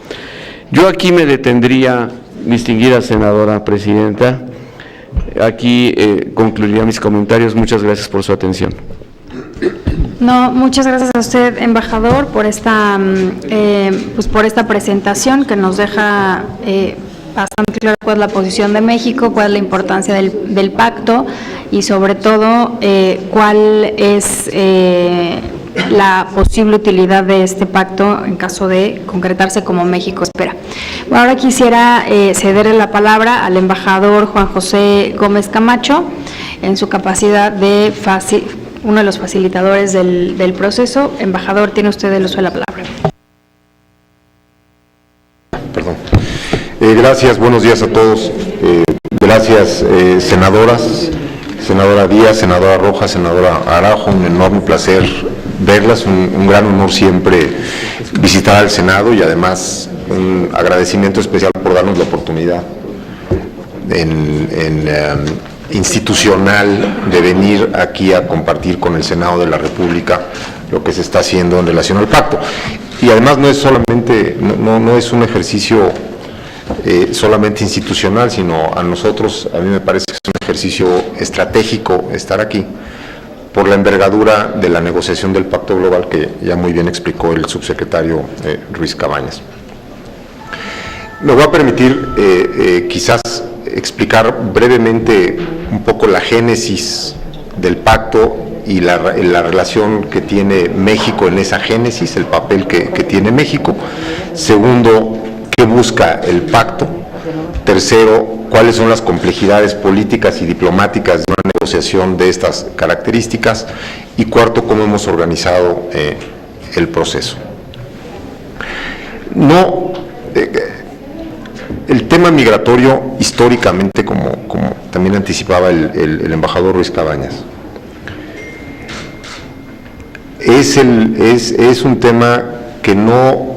Yo aquí me detendría, distinguida senadora presidenta, aquí concluiría mis comentarios. Muchas gracias por su atención. No, muchas gracias a usted, embajador, por esta presentación que nos deja bastante claro cuál es la posición de México, cuál es la importancia del pacto y sobre todo cuál es la posible utilidad de este pacto en caso de concretarse como México espera. Bueno, ahora quisiera cederle la palabra al embajador Juan José Gómez Camacho en su capacidad de uno de los facilitadores del proceso. Embajador, tiene usted el uso de la palabra. Perdón. Gracias, buenos días a todos. Gracias, senadoras, senadora Díaz, senadora Rojas, senadora Araujo, un enorme placer verlas, un gran honor siempre visitar al Senado y además un agradecimiento especial por darnos la oportunidad en institucional de venir aquí a compartir con el Senado de la República lo que se está haciendo en relación al pacto. Y además no es solamente, no es un ejercicio solamente institucional, sino a nosotros, a mí me parece que es un ejercicio estratégico estar aquí, por la envergadura de la negociación del Pacto Global que ya muy bien explicó el subsecretario Ruiz Cabañas. Me voy a permitir quizás explicar brevemente un poco la génesis del pacto y la relación que tiene México en esa génesis, el papel que tiene México. Segundo, qué busca el pacto. Tercero, cuáles son las complejidades políticas y diplomáticas de una negociación de estas características. Y cuarto, cómo hemos organizado el proceso. El tema migratorio, históricamente, como también anticipaba el embajador Ruiz Cabañas, es un tema que no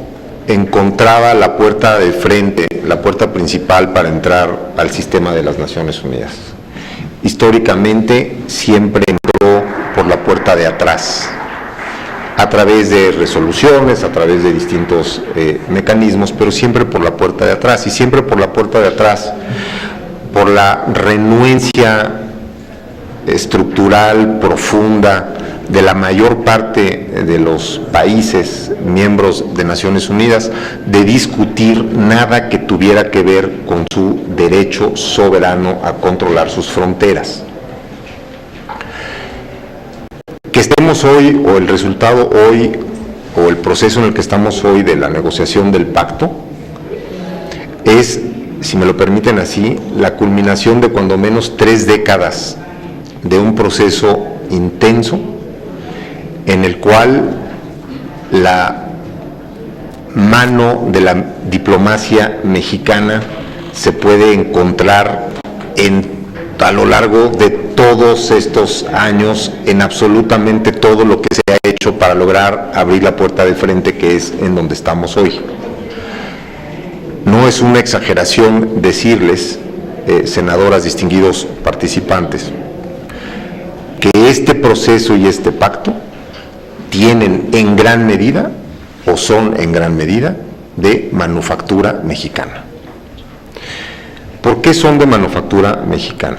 encontraba la puerta de frente, la puerta principal para entrar al sistema de las Naciones Unidas. Históricamente siempre entró por la puerta de atrás, a través de resoluciones, a través de distintos mecanismos, pero siempre por la puerta de atrás, y siempre por la puerta de atrás, por la renuencia estructural, profunda, de la mayor parte de los países miembros de Naciones Unidas, de discutir nada que tuviera que ver con su derecho soberano a controlar sus fronteras. Que estemos hoy, o el resultado hoy, o el proceso en el que estamos hoy de la negociación del pacto, es, si me lo permiten así, la culminación de cuando menos 3 décadas de un proceso intenso en el cual la mano de la diplomacia mexicana se puede encontrar a lo largo de todos estos años en absolutamente todo lo que se ha hecho para lograr abrir la puerta de frente, que es en donde estamos hoy. No es una exageración decirles, senadoras, distinguidos participantes, que este proceso y este pacto tienen en gran medida, o son en gran medida, de manufactura mexicana. ¿Por qué son de manufactura mexicana?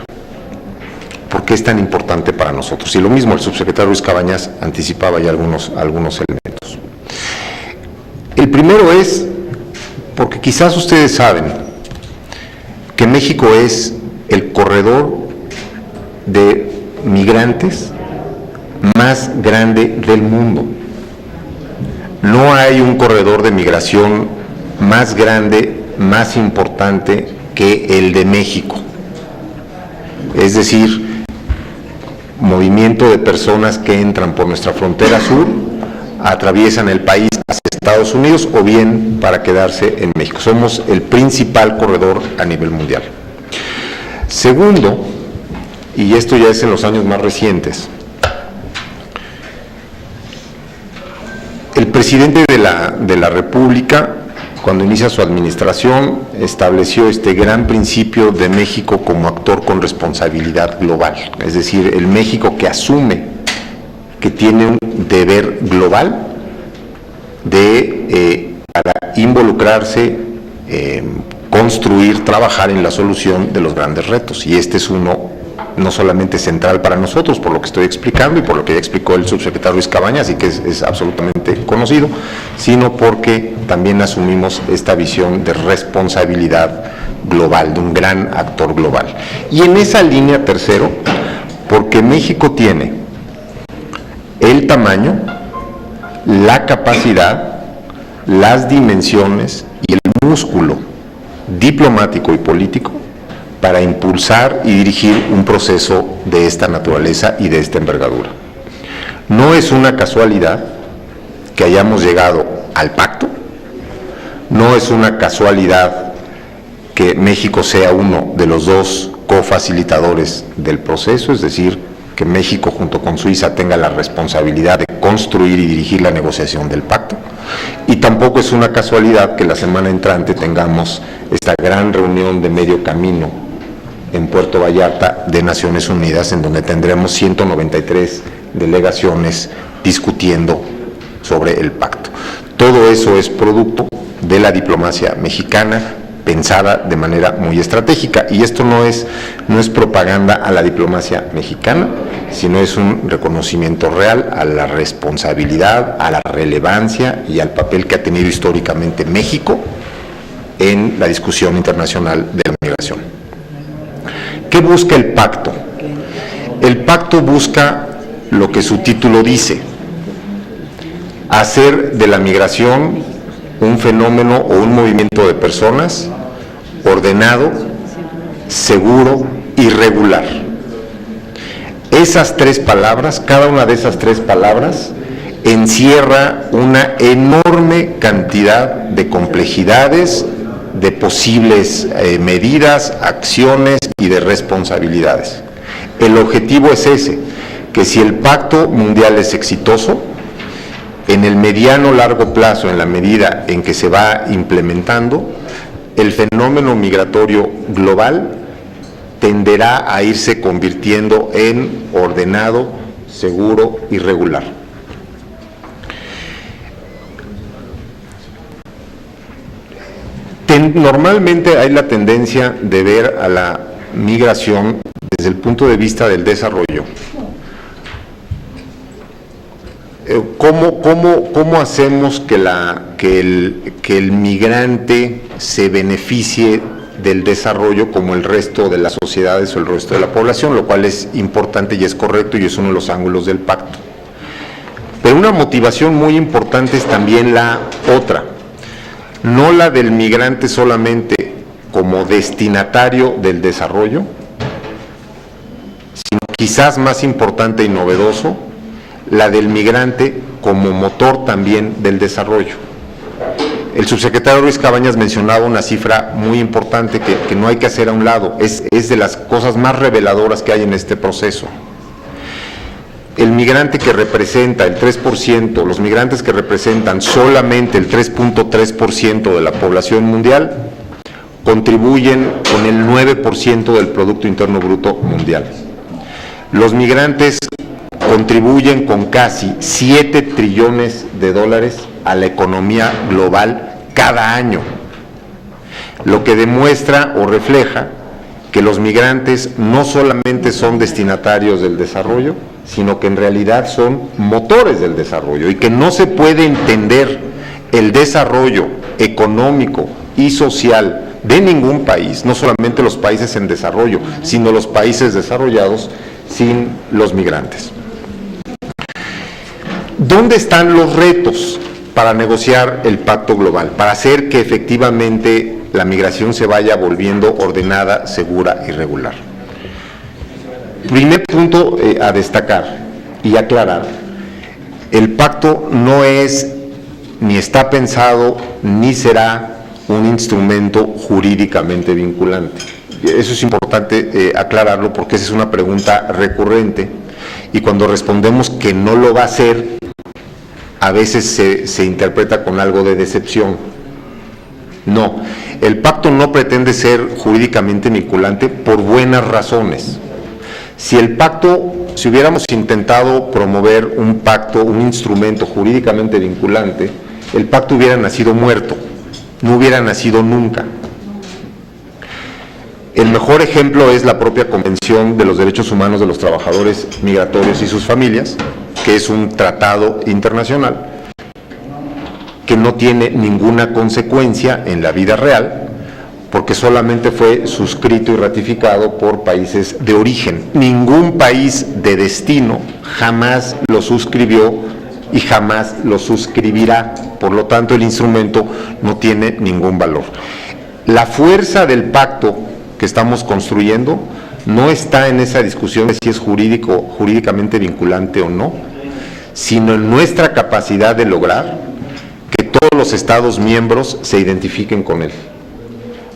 ¿Por qué es tan importante para nosotros? Y lo mismo el subsecretario Ruiz Cabañas anticipaba ya algunos elementos. El primero es porque quizás ustedes saben que México es el corredor de migrantes más grande del mundo. No hay un corredor de migración más grande, más importante que el de México. Es decir, movimiento de personas que entran por nuestra frontera sur, atraviesan el país hacia Estados Unidos o bien para quedarse en México. Somos el principal corredor a nivel mundial. Segundo, y esto ya es en los años más recientes, el presidente de la República, cuando inicia su administración, estableció este gran principio de México como actor con responsabilidad global, es decir, el México que asume que tiene un deber global para involucrarse, construir, trabajar en la solución de los grandes retos, y este es uno no solamente central para nosotros, por lo que estoy explicando y por lo que ya explicó el subsecretario Ruiz Cabañas, y que es absolutamente conocido, sino porque también asumimos esta visión de responsabilidad global, de un gran actor global. Y en esa línea, tercero, porque México tiene el tamaño, la capacidad, las dimensiones y el músculo diplomático y político para impulsar y dirigir un proceso de esta naturaleza y de esta envergadura. No es una casualidad que hayamos llegado al pacto, no es una casualidad que México sea uno de los 2 cofacilitadores del proceso, es decir, que México junto con Suiza tenga la responsabilidad de construir y dirigir la negociación del pacto, y tampoco es una casualidad que la semana entrante tengamos esta gran reunión de medio camino en Puerto Vallarta de Naciones Unidas, en donde tendremos 193 delegaciones discutiendo sobre el pacto. Todo eso es producto de la diplomacia mexicana, pensada de manera muy estratégica, y esto no es propaganda a la diplomacia mexicana, sino es un reconocimiento real a la responsabilidad, a la relevancia y al papel que ha tenido históricamente México en la discusión internacional de la migración. ¿Qué busca el pacto? El pacto busca lo que su título dice: hacer de la migración un fenómeno o un movimiento de personas ordenado, seguro y regular. Esas tres palabras, cada una de esas tres palabras, encierra una enorme cantidad de complejidades, de posibles medidas, acciones y de responsabilidades. El objetivo es ese, que si el pacto mundial es exitoso, en el mediano largo plazo, en la medida en que se va implementando, el fenómeno migratorio global tenderá a irse convirtiendo en ordenado, seguro y regular. Normalmente hay la tendencia de ver a la migración desde el punto de vista del desarrollo. ¿Cómo hacemos que el migrante se beneficie del desarrollo como el resto de las sociedades o el resto de la población? Lo cual es importante y es correcto y es uno de los ángulos del pacto. Pero una motivación muy importante es también la otra, no la del migrante solamente como destinatario del desarrollo, sino quizás más importante y novedoso, la del migrante como motor también del desarrollo. El subsecretario Ruiz Cabañas mencionaba una cifra muy importante que no hay que hacer a un lado, es de las cosas más reveladoras que hay en este proceso. El migrante que representa el 3%, los migrantes que representan solamente el 3.3% de la población mundial, contribuyen con el 9% del Producto Interno Bruto mundial. Los migrantes contribuyen con casi 7 trillones de dólares a la economía global cada año, lo que demuestra o refleja que los migrantes no solamente son destinatarios del desarrollo, sino que en realidad son motores del desarrollo, y que no se puede entender el desarrollo económico y social de ningún país, no solamente los países en desarrollo, sino los países desarrollados, sin los migrantes. ¿Dónde están los retos para negociar el pacto global, para hacer que efectivamente la migración se vaya volviendo ordenada, segura y regular? Primer punto a destacar y aclarar: el pacto no es, ni está pensado, ni será un instrumento jurídicamente vinculante. Eso es importante aclararlo, porque esa es una pregunta recurrente, y cuando respondemos que no lo va a hacer, a veces se interpreta con algo de decepción. No, el pacto no pretende ser jurídicamente vinculante por buenas razones. Si hubiéramos intentado promover un pacto, un instrumento jurídicamente vinculante, el pacto hubiera nacido muerto, no hubiera nacido nunca. El mejor ejemplo es la propia Convención de los Derechos Humanos de los Trabajadores Migratorios y sus familias, que es un tratado internacional que no tiene ninguna consecuencia en la vida real, porque solamente fue suscrito y ratificado por países de origen. Ningún país de destino jamás lo suscribió y jamás lo suscribirá. Por lo tanto, el instrumento no tiene ningún valor. La fuerza del pacto que estamos construyendo no está en esa discusión de si es jurídicamente vinculante o no, sino en nuestra capacidad de lograr que todos los Estados miembros se identifiquen con él.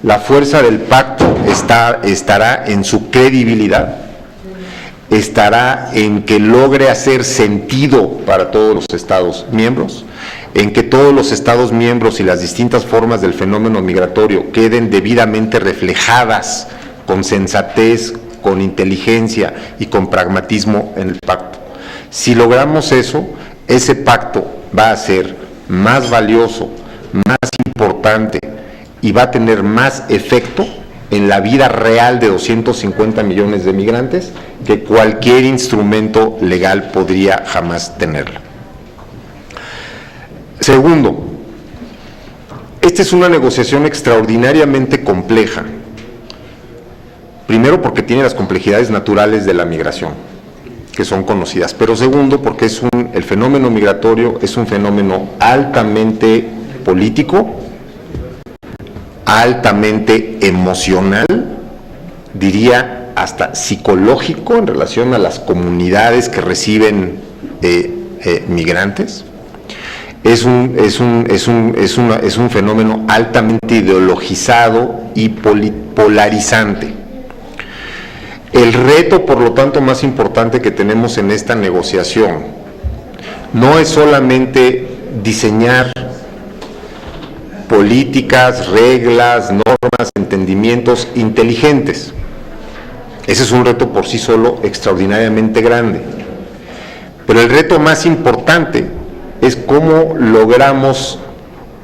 La fuerza del pacto estará en su credibilidad, estará en que logre hacer sentido para todos los Estados miembros, en que todos los Estados miembros y las distintas formas del fenómeno migratorio queden debidamente reflejadas con sensatez, con inteligencia y con pragmatismo en el pacto. Si logramos eso, ese pacto va a ser más valioso, más importante y va a tener más efecto en la vida real de 250 millones de migrantes que cualquier instrumento legal podría jamás tenerlo. Segundo, esta es una negociación extraordinariamente compleja. Primero, porque tiene las complejidades naturales de la migración, que son conocidas, pero segundo, porque el fenómeno migratorio es un fenómeno altamente político, altamente emocional, diría hasta psicológico en relación a las comunidades que reciben migrantes. Es un fenómeno altamente ideologizado y polarizante. El reto, por lo tanto, más importante que tenemos en esta negociación no es solamente diseñar políticas, reglas, normas, entendimientos inteligentes. Ese es un reto por sí solo extraordinariamente grande. Pero el reto más importante es cómo logramos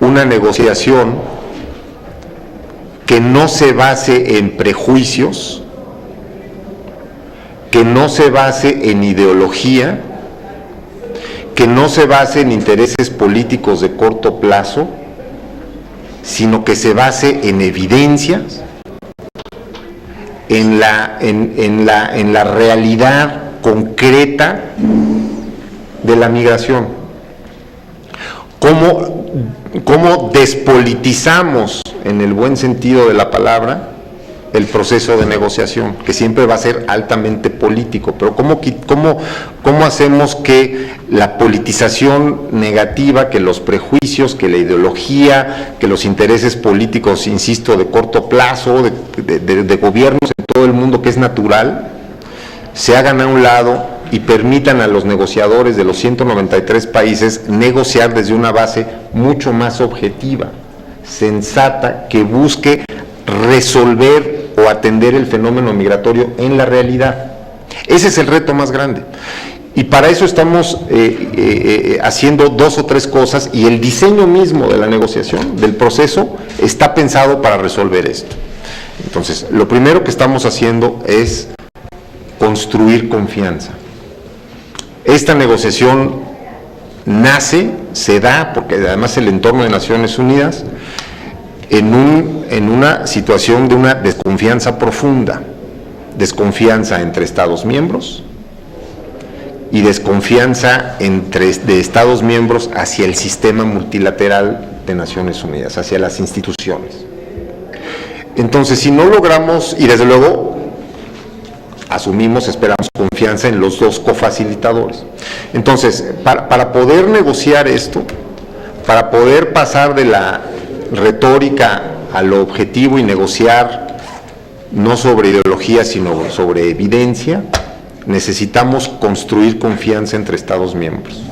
una negociación que no se base en prejuicios, que no se base en ideología, que no se base en intereses políticos de corto plazo, sino que se base en evidencias, en la realidad concreta de la migración. ¿Cómo despolitizamos, en el buen sentido de la palabra, el proceso de negociación, que siempre va a ser altamente político? Pero ¿cómo hacemos que la politización negativa, que los prejuicios, que la ideología, que los intereses políticos, insisto, de corto plazo, de gobiernos en todo el mundo, que es natural, se hagan a un lado y permitan a los negociadores de los 193 países negociar desde una base mucho más objetiva, sensata, que busque resolver o atender el fenómeno migratorio en la realidad? Ese es el reto más grande. Y para eso estamos haciendo 2 o 3 cosas, y el diseño mismo de la negociación, del proceso, está pensado para resolver esto. Entonces, lo primero que estamos haciendo es construir confianza. Esta negociación se da, porque además el entorno de Naciones Unidas, en una situación de una desconfianza profunda, desconfianza entre Estados miembros y desconfianza de Estados miembros hacia el sistema multilateral de Naciones Unidas, hacia las instituciones. Entonces, si no logramos, y desde luego esperamos confianza en los 2 cofacilitadores. Entonces, para poder negociar esto, para poder pasar de la retórica a lo objetivo y negociar no sobre ideología, sino sobre evidencia, necesitamos construir confianza entre Estados miembros.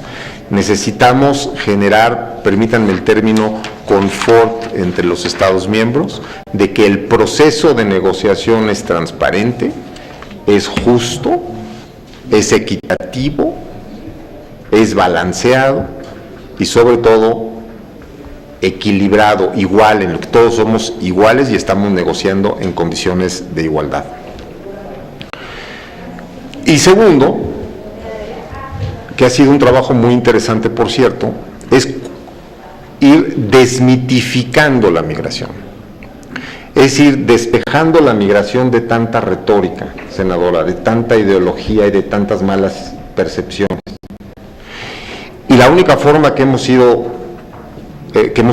Necesitamos generar, permítanme el término, confort entre los Estados miembros, de que el proceso de negociación es transparente, es justo, es equitativo, es balanceado y sobre todo equilibrado, igual, en el que todos somos iguales y estamos negociando en condiciones de igualdad. Y segundo, que ha sido un trabajo muy interesante, por cierto, es ir desmitificando la migración. Es ir despejando la migración de tanta retórica, senadora, de tanta ideología y de tantas malas percepciones. Y la única forma que hemos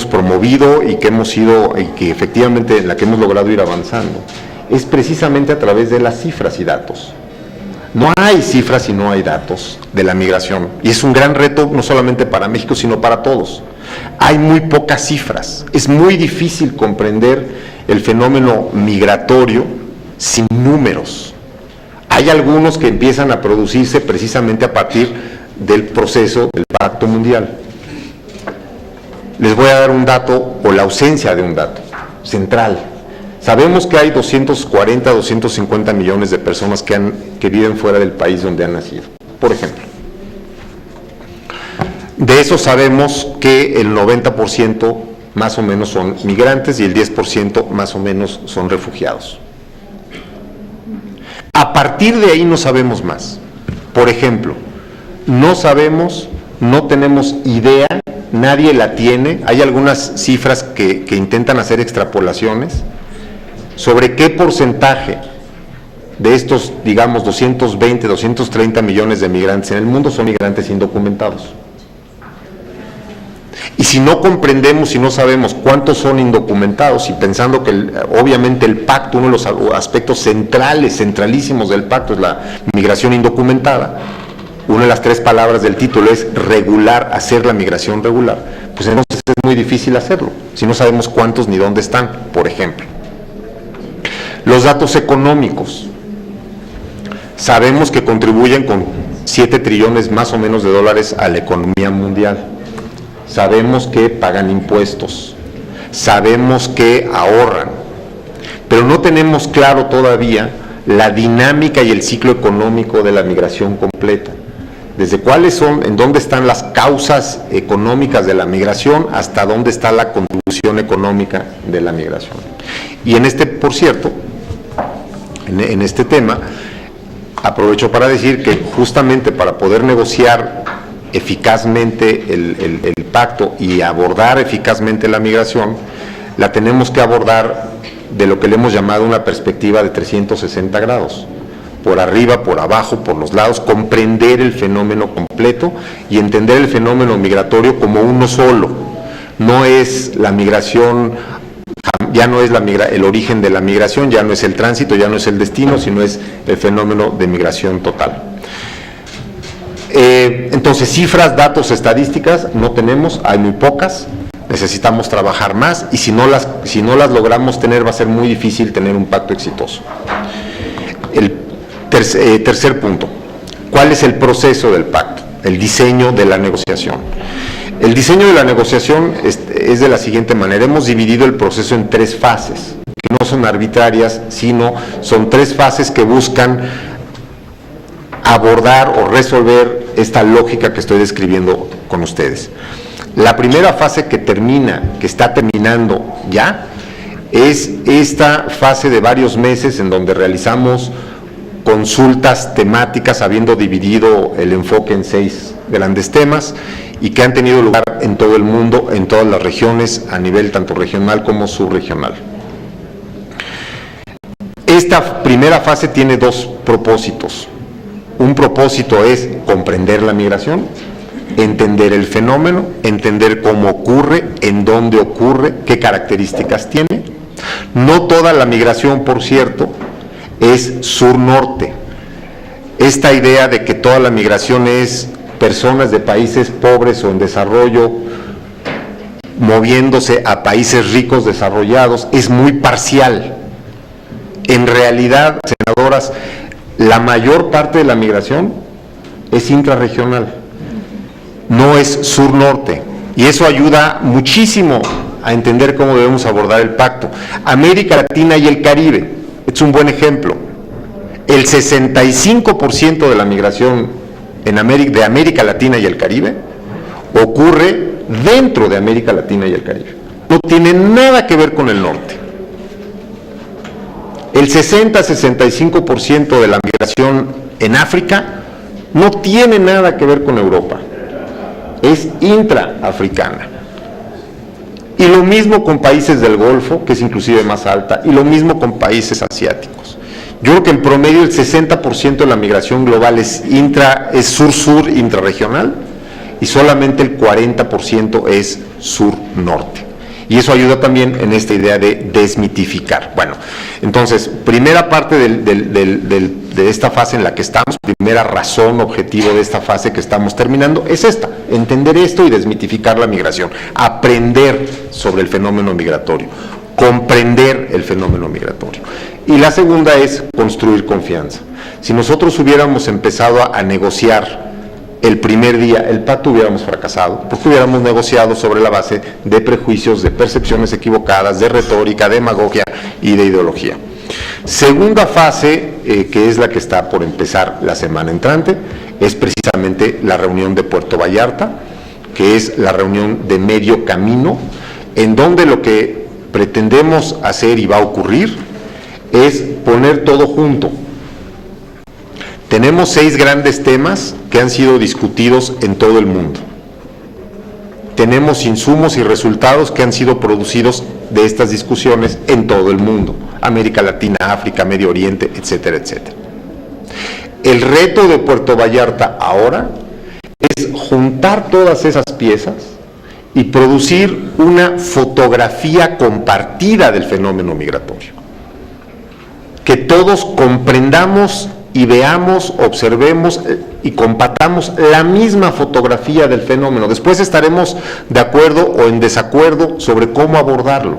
promovido y que efectivamente en la que hemos logrado ir avanzando, es precisamente a través de las cifras y datos. No hay cifras y no hay datos de la migración, y es un gran reto no solamente para México, sino para todos. Hay muy pocas cifras, es muy difícil comprender el fenómeno migratorio sin números. Hay algunos que empiezan a producirse precisamente a partir del proceso del Pacto Mundial. Les voy a dar un dato, o la ausencia de un dato central. Sabemos que hay 240, 250 millones de personas que viven fuera del país donde han nacido, por ejemplo. De eso sabemos que el 90% más o menos son migrantes y el 10% más o menos son refugiados. A partir de ahí no sabemos más. Por ejemplo, no sabemos, no tenemos idea, nadie la tiene, hay algunas cifras que intentan hacer extrapolaciones sobre qué porcentaje de estos, digamos, 220, 230 millones de migrantes en el mundo son migrantes indocumentados. Y si no comprendemos, si no sabemos cuántos son indocumentados, y pensando que obviamente el pacto, uno de los aspectos centralísimos del pacto es la migración indocumentada, una de las 3 palabras del título es regular, hacer la migración regular, pues entonces es muy difícil hacerlo, si no sabemos cuántos ni dónde están, por ejemplo. Los datos económicos, sabemos que contribuyen con 7 trillones más o menos de dólares a la economía mundial. Sabemos que pagan impuestos, sabemos que ahorran, pero no tenemos claro todavía la dinámica y el ciclo económico de la migración completa. Desde cuáles son, en dónde están las causas económicas de la migración, hasta dónde está la contribución económica de la migración. Y en este, por cierto, en este tema, aprovecho para decir que justamente para poder negociar eficazmente el pacto y abordar eficazmente la migración, la tenemos que abordar de lo que le hemos llamado una perspectiva de 360 grados, por arriba, por abajo, por los lados, comprender el fenómeno completo y entender el fenómeno migratorio como uno solo. No es la migración, ya no es el origen de la migración, ya no es el tránsito, ya no es el destino, sino es el fenómeno de migración total. Entonces, cifras, datos, estadísticas no tenemos, hay muy pocas, necesitamos trabajar más y si no las logramos tener va a ser muy difícil tener un pacto exitoso. El tercer punto, ¿cuál es el proceso del pacto? El diseño de la negociación. El diseño de la negociación es de la siguiente manera, hemos dividido el proceso en 3 fases, que no son arbitrarias, sino son 3 fases que buscan abordar o resolver esta lógica que estoy describiendo con ustedes. La primera fase que está terminando ya, es esta fase de varios meses en donde realizamos consultas temáticas, habiendo dividido el enfoque en 6 grandes temas y que han tenido lugar en todo el mundo, en todas las regiones, a nivel tanto regional como subregional. Esta primera fase tiene 2 propósitos. Un propósito es comprender la migración, entender el fenómeno, entender cómo ocurre, en dónde ocurre, qué características tiene. No toda la migración, por cierto, es sur-norte. Esta idea de que toda la migración es personas de países pobres o en desarrollo moviéndose a países ricos desarrollados es muy parcial. En realidad, senadoras, la mayor parte de la migración es intrarregional, no es sur-norte, y eso ayuda muchísimo a entender cómo debemos abordar el pacto. América Latina y el Caribe es un buen ejemplo. El 65% de la migración de América Latina y el Caribe ocurre dentro de América Latina y el Caribe. No tiene nada que ver con el norte. El 60-65% de la migración en África no tiene nada que ver con Europa, es intraafricana. Y lo mismo con países del Golfo, que es inclusive más alta, y lo mismo con países asiáticos. Yo creo que en promedio el 60% de la migración global es sur-sur, intrarregional, y solamente el 40% es sur-norte. Y eso ayuda también en esta idea de desmitificar. Bueno, entonces, primera parte de esta fase en la que estamos, primera razón, objetivo de esta fase que estamos terminando, es esta, entender esto y desmitificar la migración, aprender sobre el fenómeno migratorio, comprender el fenómeno migratorio. Y la segunda es construir confianza. Si nosotros hubiéramos empezado a negociar el primer día el pacto hubiéramos fracasado, porque hubiéramos negociado sobre la base de prejuicios, de percepciones equivocadas, de retórica, de demagogia y de ideología. Segunda fase, que es la que está por empezar la semana entrante, es precisamente la reunión de Puerto Vallarta, que es la reunión de medio camino, en donde lo que pretendemos hacer y va a ocurrir es poner todo junto. Tenemos 6 grandes temas que han sido discutidos en todo el mundo. Tenemos insumos y resultados que han sido producidos de estas discusiones en todo el mundo, América Latina, África, Medio Oriente, etcétera, etcétera. El reto de Puerto Vallarta ahora es juntar todas esas piezas y producir una fotografía compartida del fenómeno migratorio. Que todos comprendamos y veamos, observemos y compartamos la misma fotografía del fenómeno. Después estaremos de acuerdo o en desacuerdo sobre cómo abordarlo,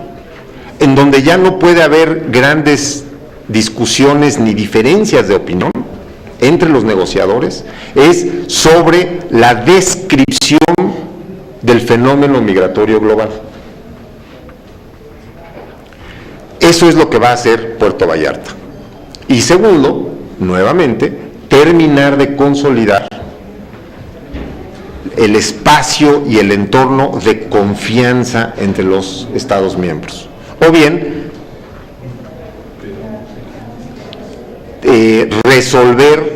en donde ya no puede haber grandes discusiones ni diferencias de opinión entre los negociadores, es sobre la descripción del fenómeno migratorio global. Eso es lo que va a hacer Puerto Vallarta. Y segundo, nuevamente, terminar de consolidar el espacio y el entorno de confianza entre los Estados miembros. O bien, resolver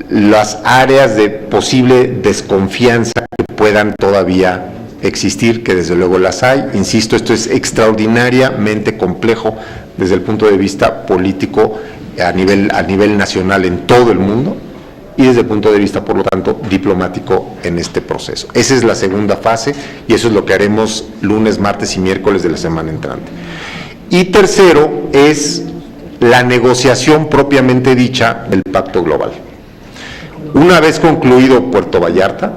las áreas de posible desconfianza que puedan todavía existir, que desde luego las hay. Insisto, esto es extraordinariamente complejo desde el punto de vista político a nivel nacional en todo el mundo y desde el punto de vista, por lo tanto, diplomático en este proceso. Esa es la segunda fase y eso es lo que haremos lunes, martes y miércoles de la semana entrante. Y tercero es la negociación propiamente dicha del Pacto Global. Una vez concluido Puerto Vallarta,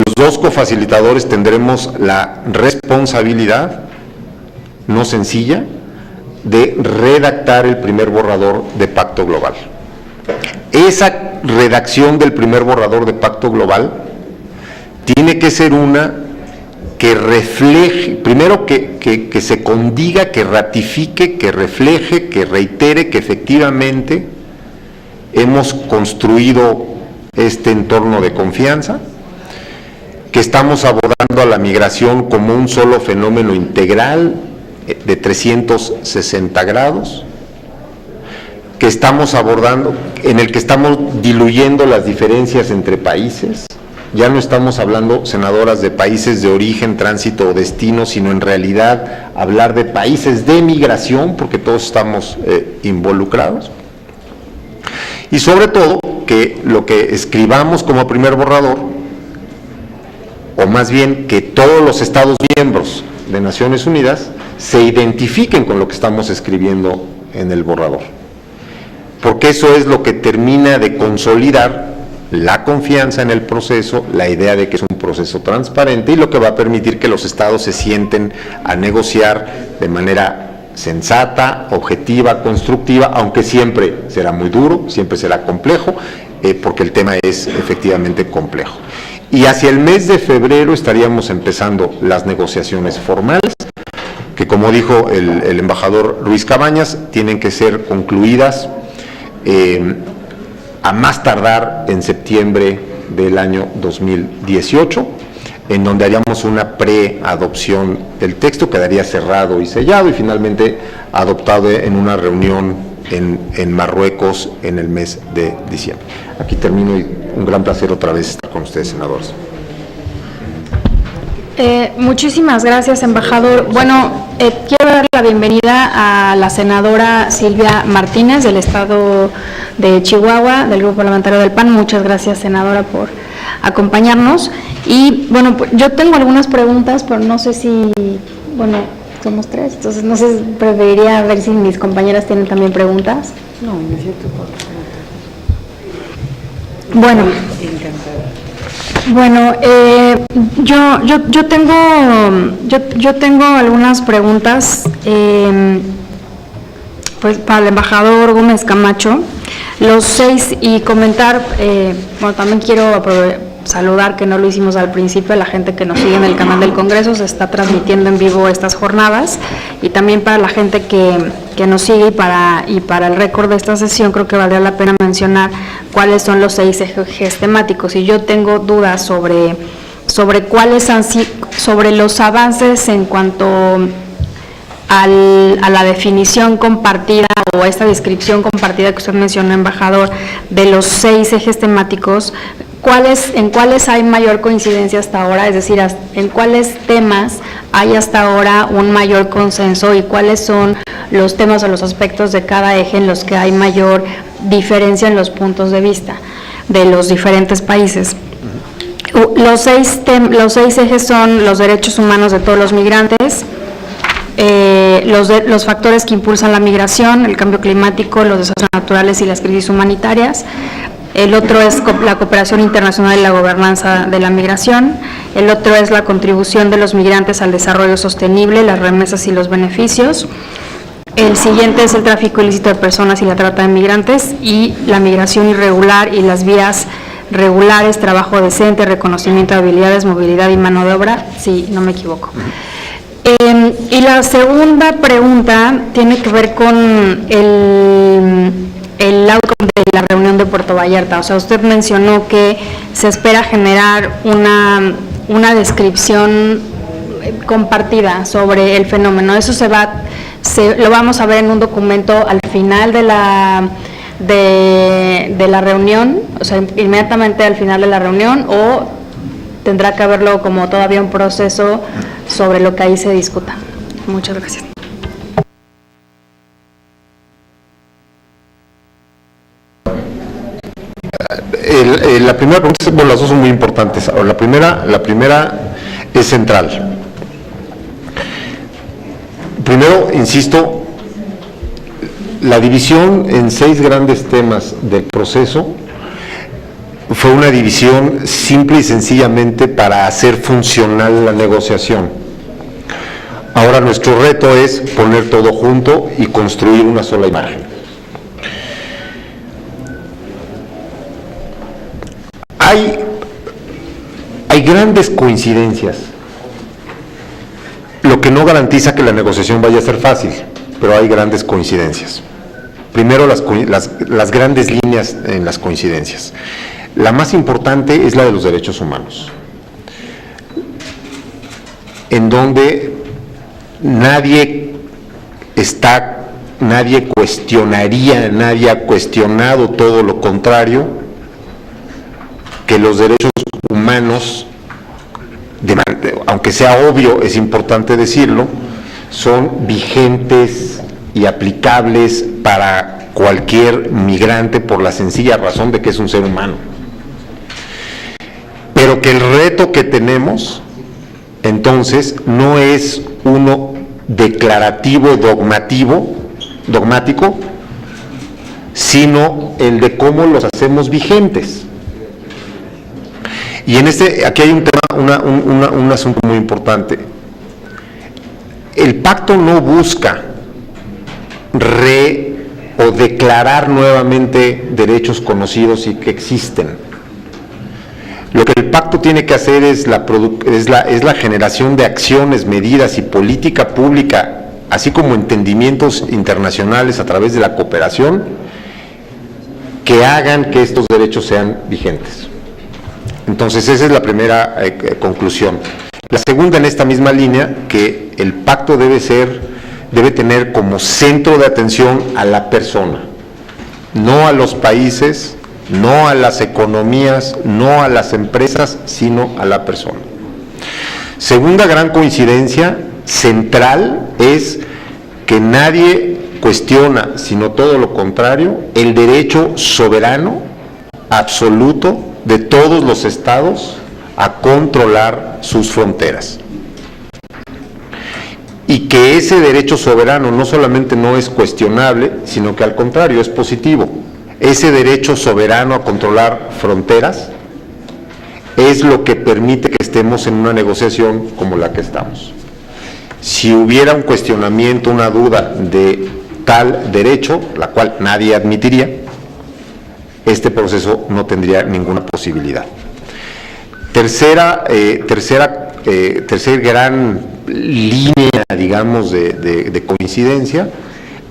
los dos cofacilitadores tendremos la responsabilidad, no sencilla, de redactar el primer borrador de Pacto Global. Esa redacción del primer borrador de Pacto Global tiene que ser una que refleje, primero que se condiga, que ratifique, que refleje, que reitere que efectivamente hemos construido este entorno de confianza, que estamos abordando a la migración como un solo fenómeno integral de 360 grados, que estamos abordando, en el que estamos diluyendo las diferencias entre países. Ya no estamos hablando, senadoras, de países de origen, tránsito o destino, sino en realidad hablar de países de migración, porque todos estamos involucrados. Y sobre todo, que lo que escribamos como primer borrador, o más bien que todos los Estados miembros de Naciones Unidas se identifiquen con lo que estamos escribiendo en el borrador. Porque eso es lo que termina de consolidar la confianza en el proceso, la idea de que es un proceso transparente y lo que va a permitir que los estados se sienten a negociar de manera sensata, objetiva, constructiva, aunque siempre será muy duro, siempre será complejo, porque el tema es efectivamente complejo. Y hacia el mes de febrero estaríamos empezando las negociaciones formales, que como dijo el embajador Ruiz Cabañas, tienen que ser concluidas a más tardar en septiembre del año 2018, en donde haríamos una preadopción del texto, quedaría cerrado y sellado y finalmente adoptado en una reunión en Marruecos en el mes de diciembre. Aquí termino y un gran placer otra vez estar con ustedes, senadores. Muchísimas gracias, embajador. Bueno, quiero dar la bienvenida a la senadora Silvia Martínez del estado de Chihuahua, del Grupo Parlamentario del PAN. Muchas gracias, senadora, por acompañarnos. Y bueno, yo tengo algunas preguntas, pero no sé si, bueno, somos tres, entonces no sé, preferiría ver si mis compañeras tienen también preguntas. No, me siento por Bueno. Bueno, yo tengo algunas preguntas pues para el embajador Gómez Camacho. Los 6, y comentar, bueno, también quiero saludar, que no lo hicimos al principio, a la gente que nos sigue en el canal del Congreso. Se está transmitiendo en vivo estas jornadas, y también para la gente que nos sigue y para el récord de esta sesión, creo que valdría la pena mencionar cuáles son los 6 ejes temáticos. Y yo tengo dudas sobre cuáles han sido, sobre los avances en cuanto a la definición compartida o esta descripción compartida que usted mencionó, embajador, de los 6 ejes temáticos. ¿En cuáles hay mayor coincidencia hasta ahora? Es decir, ¿en cuáles temas hay hasta ahora un mayor consenso, y cuáles son los temas o los aspectos de cada eje en los que hay mayor diferencia en los puntos de vista de los diferentes países? Los 6 ejes son los derechos humanos de todos los migrantes, los factores que impulsan la migración, el cambio climático, los desastres naturales y las crisis humanitarias. El otro es la cooperación internacional y la gobernanza de la migración. El otro es la contribución de los migrantes al desarrollo sostenible, las remesas y los beneficios. El siguiente es el tráfico ilícito de personas y la trata de migrantes, y la migración irregular y las vías regulares, trabajo decente, reconocimiento de habilidades, movilidad y mano de obra, si no me equivoco. Y la segunda pregunta tiene que ver con el outcome de la reunión de Puerto Vallarta. O sea, usted mencionó que se espera generar una descripción compartida sobre el fenómeno. Eso lo vamos a ver en un documento al final de la reunión, o sea, inmediatamente al final de la reunión, o tendrá que haberlo como todavía un proceso sobre lo que ahí se discuta. Muchas gracias. La primera pregunta, bueno, las dos son muy importantes. Ahora, la primera es central. Primero, insisto, la división en 6 grandes temas del proceso fue una división simple y sencillamente para hacer funcional la negociación. Ahora nuestro reto es poner todo junto y construir una sola imagen. Hay grandes coincidencias, lo que no garantiza que la negociación vaya a ser fácil, pero hay grandes coincidencias. Primero, las grandes líneas en las coincidencias. La más importante es la de los derechos humanos, en donde nadie cuestionaría, nadie ha cuestionado, todo lo contrario, que los derechos humanos, aunque sea obvio, es importante decirlo, son vigentes y aplicables para cualquier migrante por la sencilla razón de que es un ser humano. Pero que el reto que tenemos, entonces, no es uno declarativo, dogmático, sino el de cómo los hacemos vigentes. Y aquí hay un tema, un asunto muy importante. El pacto no busca o declarar nuevamente derechos conocidos y que existen. Lo que el pacto tiene que hacer es la generación de acciones, medidas y política pública, así como entendimientos internacionales a través de la cooperación, que hagan que estos derechos sean vigentes. Entonces, esa es la primera conclusión. La segunda, en esta misma línea, que el pacto debe tener como centro de atención a la persona, no a los países, no a las economías, no a las empresas, sino a la persona. Segunda gran coincidencia central es que nadie cuestiona, sino todo lo contrario, el derecho soberano absoluto de todos los estados a controlar sus fronteras. Y que ese derecho soberano no solamente no es cuestionable, sino que al contrario es positivo. Ese derecho soberano a controlar fronteras es lo que permite que estemos en una negociación como la que estamos. Si hubiera un cuestionamiento, una duda de tal derecho, la cual nadie admitiría, este proceso no tendría ninguna posibilidad. Tercer gran línea, digamos, de coincidencia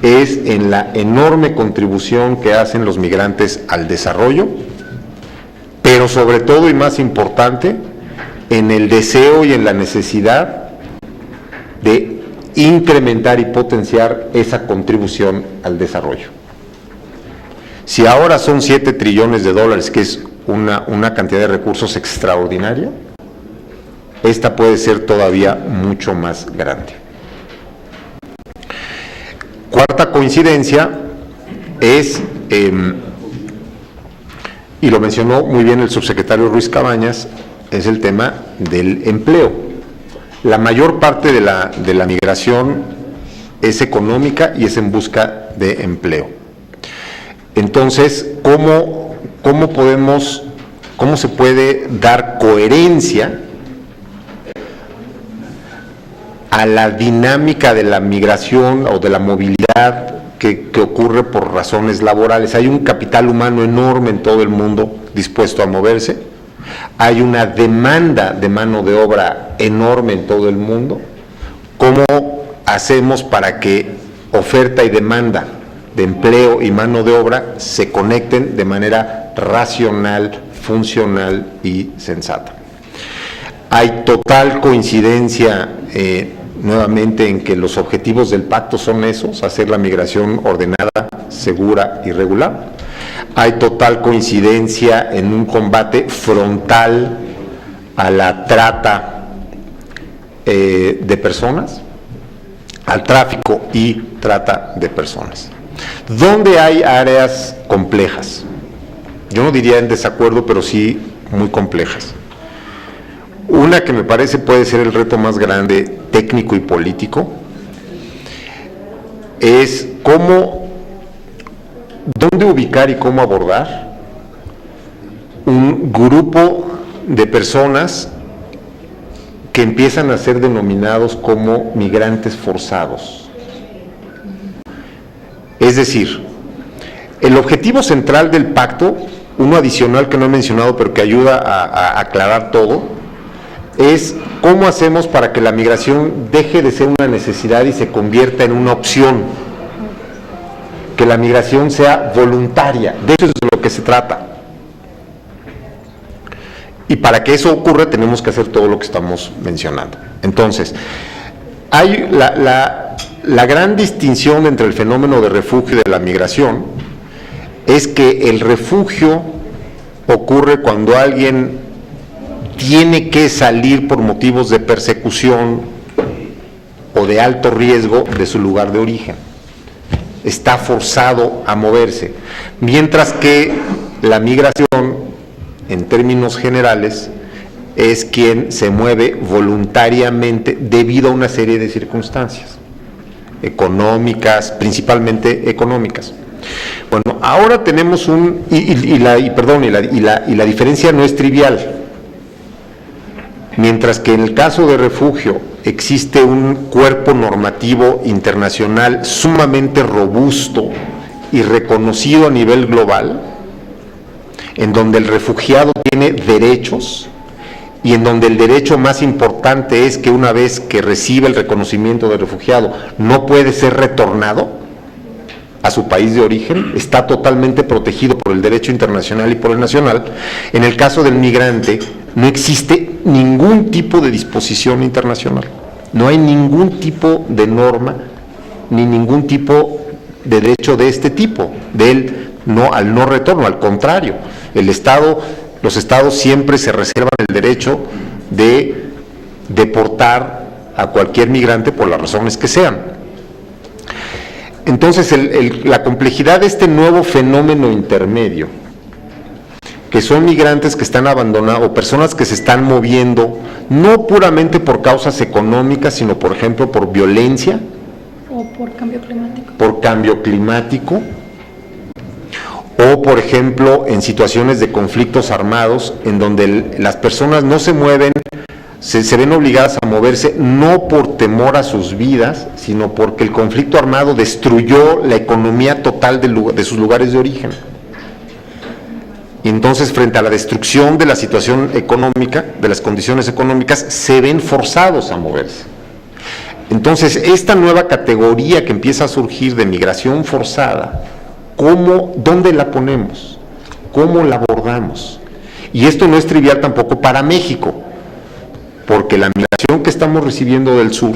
es en la enorme contribución que hacen los migrantes al desarrollo, pero sobre todo y más importante, en el deseo y en la necesidad de incrementar y potenciar esa contribución al desarrollo. Si ahora son 7 trillones de dólares, que es una cantidad de recursos extraordinaria, esta puede ser todavía mucho más grande. Cuarta coincidencia es, y lo mencionó muy bien el subsecretario Ruiz Cabañas, es el tema del empleo. La mayor parte de la migración es económica y es en busca de empleo. Entonces, ¿cómo se puede dar coherencia a la dinámica de la migración o de la movilidad que ocurre por razones laborales? Hay un capital humano enorme en todo el mundo dispuesto a moverse, hay una demanda de mano de obra enorme en todo el mundo. ¿Cómo hacemos para que oferta y demanda de empleo y mano de obra se conecten de manera racional, funcional y sensata? Hay total coincidencia nuevamente en que los objetivos del pacto son esos: hacer la migración ordenada, segura y regular. Hay total coincidencia en un combate frontal a la trata de personas, al tráfico y trata de personas. ¿Dónde hay áreas complejas? Yo no diría en desacuerdo, pero sí muy complejas. Una que me parece puede ser el reto más grande, técnico y político, es dónde ubicar y cómo abordar un grupo de personas que empiezan a ser denominados como migrantes forzados. Es decir, el objetivo central del pacto, uno adicional que no he mencionado pero que ayuda a aclarar todo, es cómo hacemos para que la migración deje de ser una necesidad y se convierta en una opción, que la migración sea voluntaria. De eso es de lo que se trata. Y para que eso ocurra tenemos que hacer todo lo que estamos mencionando. Entonces, hay la gran distinción entre el fenómeno de refugio y de la migración es que el refugio ocurre cuando alguien tiene que salir por motivos de persecución o de alto riesgo de su lugar de origen. Está forzado a moverse. Mientras que la migración, en términos generales, es quien se mueve voluntariamente debido a una serie de circunstancias económicas, principalmente económicas. Bueno, ahora tenemos la diferencia no es trivial. Mientras que en el caso de refugio existe un cuerpo normativo internacional sumamente robusto y reconocido a nivel global, en donde el refugiado tiene derechos y en donde el derecho más importante es que una vez que recibe el reconocimiento de refugiado no puede ser retornado a su país de origen, está totalmente protegido por el derecho internacional y por el nacional. En el caso del migrante no existe ningún tipo de disposición internacional, no hay ningún tipo de norma ni ningún tipo de derecho de este tipo, al no retorno. Al contrario, los estados siempre se reservan el derecho de deportar a cualquier migrante por las razones que sean. Entonces, la complejidad de este nuevo fenómeno intermedio, que son migrantes que están abandonados o personas que se están moviendo, no puramente por causas económicas, sino por ejemplo por violencia o por cambio climático. Por cambio climático, o por ejemplo en situaciones de conflictos armados en donde las personas no se mueven, se ven obligadas a moverse no por temor a sus vidas, sino porque el conflicto armado destruyó la economía total de sus lugares de origen. Y entonces, frente a la destrucción de la situación económica, de las condiciones económicas, se ven forzados a moverse. Entonces, esta nueva categoría que empieza a surgir de migración forzada, ¿dónde la ponemos? ¿Cómo la abordamos? Y esto no es trivial tampoco para México, porque la migración que estamos recibiendo del sur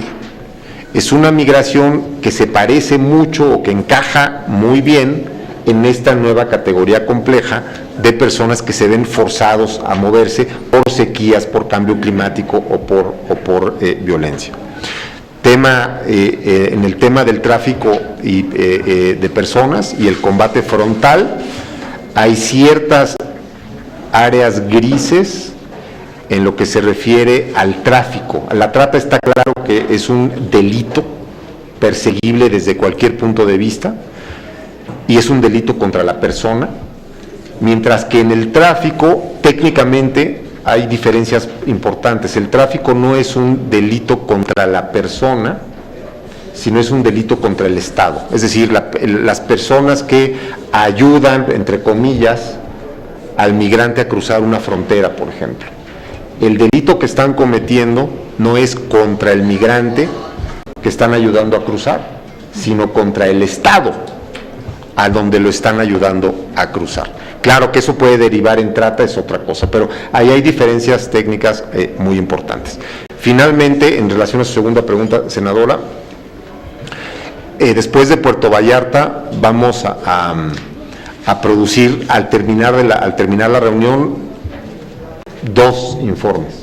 es una migración que se parece mucho o que encaja muy bien en esta nueva categoría compleja de personas que se ven forzados a moverse por sequías, por cambio climático o por violencia. En el tema del tráfico de personas y el combate frontal, hay ciertas áreas grises en lo que se refiere al tráfico. La trata está claro que es un delito perseguible desde cualquier punto de vista y es un delito contra la persona, mientras que en el tráfico técnicamente hay diferencias importantes. El tráfico no es un delito contra la persona, sino es un delito contra el Estado. Es decir, las personas que ayudan, entre comillas, al migrante a cruzar una frontera, por ejemplo. El delito que están cometiendo no es contra el migrante que están ayudando a cruzar, sino contra el Estado a donde lo están ayudando a cruzar. Claro que eso puede derivar en trata, es otra cosa, pero ahí hay diferencias técnicas muy importantes. Finalmente, en relación a su segunda pregunta, senadora, después de Puerto Vallarta vamos a producir, al terminar la reunión, 2 informes.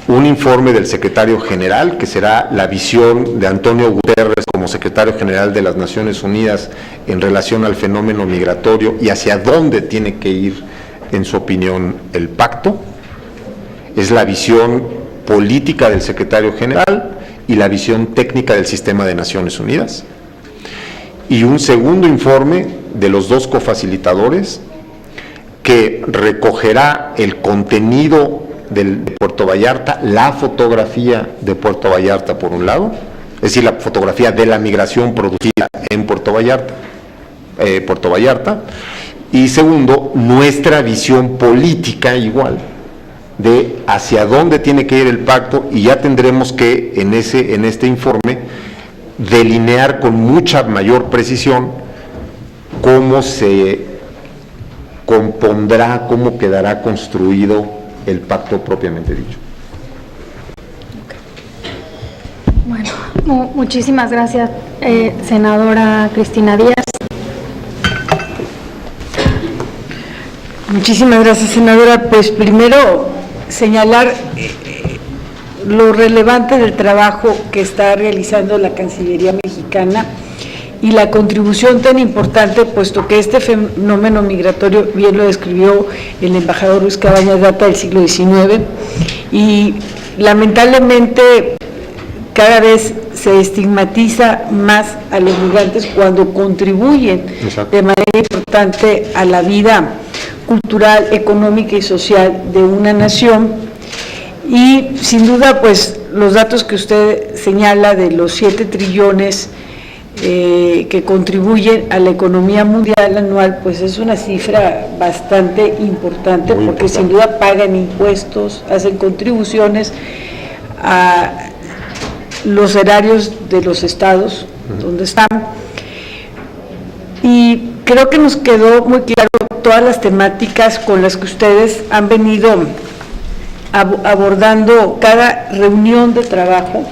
Un informe del secretario general, que será la visión de Antonio Guterres como secretario general de las Naciones Unidas en relación al fenómeno migratorio y hacia dónde tiene que ir, en su opinión, el pacto. Es la visión política del secretario general y la visión técnica del sistema de Naciones Unidas. Y un segundo informe de los 2 cofacilitadores que recogerá el contenido de Puerto Vallarta, la fotografía de Puerto Vallarta por un lado, es decir, la fotografía de la migración producida en Puerto Vallarta, y segundo, nuestra visión política igual, de hacia dónde tiene que ir el pacto, y ya tendremos que en este informe delinear con mucha mayor precisión cómo se compondrá, cómo quedará construido el pacto propiamente dicho. Bueno, muchísimas gracias, senadora Cristina Díaz. Muchísimas gracias, senadora. Pues primero señalar lo relevante del trabajo que está realizando la Cancillería mexicana y la contribución tan importante, puesto que este fenómeno migratorio, bien lo describió el embajador Ruiz Cabañas, data del siglo XIX, y lamentablemente cada vez se estigmatiza más a los migrantes cuando contribuyen de manera importante a la vida cultural, económica y social de una nación. Y sin duda, pues los datos que usted señala de los 7 trillones que contribuyen a la economía mundial anual, pues es una cifra bastante importante, porque sin duda pagan impuestos, hacen contribuciones a los erarios de los estados donde están. Y creo que nos quedó muy claro todas las temáticas con las que ustedes han venido abordando cada reunión de trabajo.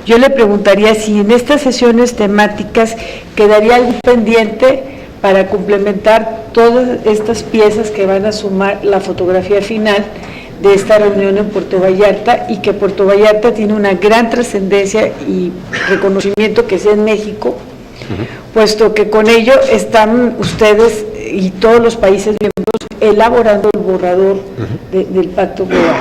Yo le preguntaría si en estas sesiones temáticas quedaría algo pendiente para complementar todas estas piezas que van a sumar la fotografía final de esta reunión en Puerto Vallarta, y que Puerto Vallarta tiene una gran trascendencia y reconocimiento que es en México, puesto que con ello están ustedes y todos los países miembros elaborando el borrador del Pacto Global.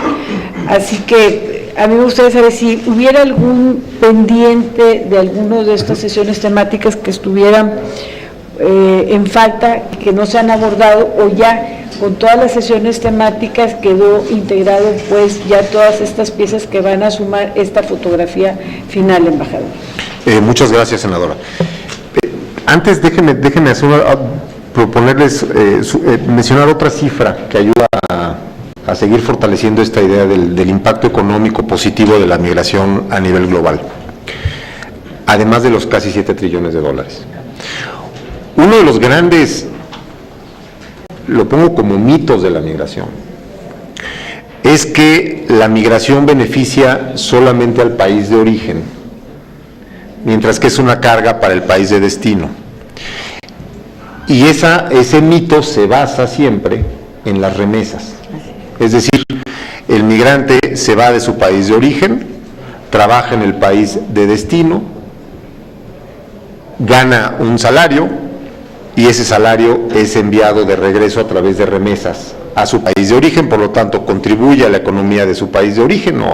Así que a mí me gustaría saber si hubiera algún pendiente de alguna de estas sesiones temáticas que estuvieran en falta, que no se han abordado, o ya con todas las sesiones temáticas quedó integrado pues ya todas estas piezas que van a sumar esta fotografía final, embajador. Muchas gracias, senadora. Antes déjeme hacer proponerles, mencionar otra cifra que ayuda a seguir fortaleciendo esta idea del impacto económico positivo de la migración a nivel global, además de los casi 7 trillones de dólares. Uno de los grandes, lo pongo como mitos de la migración, es que la migración beneficia solamente al país de origen, mientras que es una carga para el país de destino. Y ese mito se basa siempre en las remesas. Es decir, el migrante se va de su país de origen, trabaja en el país de destino, gana un salario y ese salario es enviado de regreso a través de remesas a su país de origen, por lo tanto contribuye a la economía de su país de origen o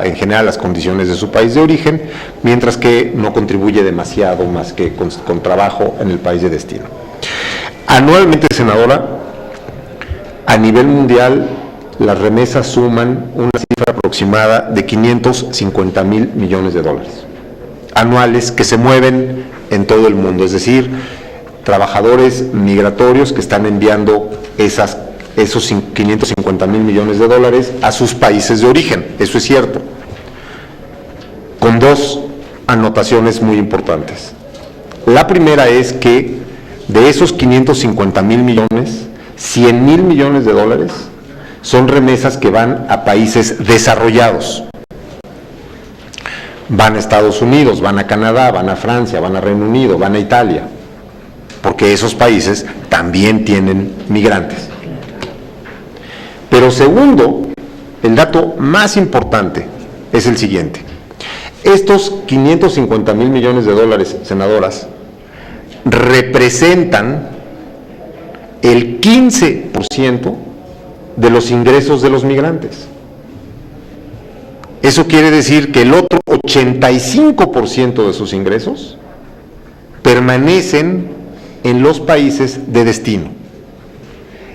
en general a las condiciones de su país de origen, mientras que no contribuye demasiado más que con trabajo en el país de destino. Anualmente, senadora, a nivel mundial las remesas suman una cifra aproximada de 550,000 millones de dólares anuales que se mueven en todo el mundo, es decir, trabajadores migratorios que están enviando esos 550,000 millones de dólares a sus países de origen. Eso es cierto, con dos anotaciones muy importantes. La primera es que de esos 550,000 millones, 100,000 millones de dólares son remesas que van a países desarrollados. Van a Estados Unidos, van a Canadá, van a Francia, van a Reino Unido, van a Italia, porque esos países también tienen migrantes. Pero segundo, el dato más importante es el siguiente. Estos 550,000 millones de dólares, senadoras, representan el 15% de los ingresos de los migrantes. Eso quiere decir que el otro 85% de sus ingresos permanecen en los países de destino.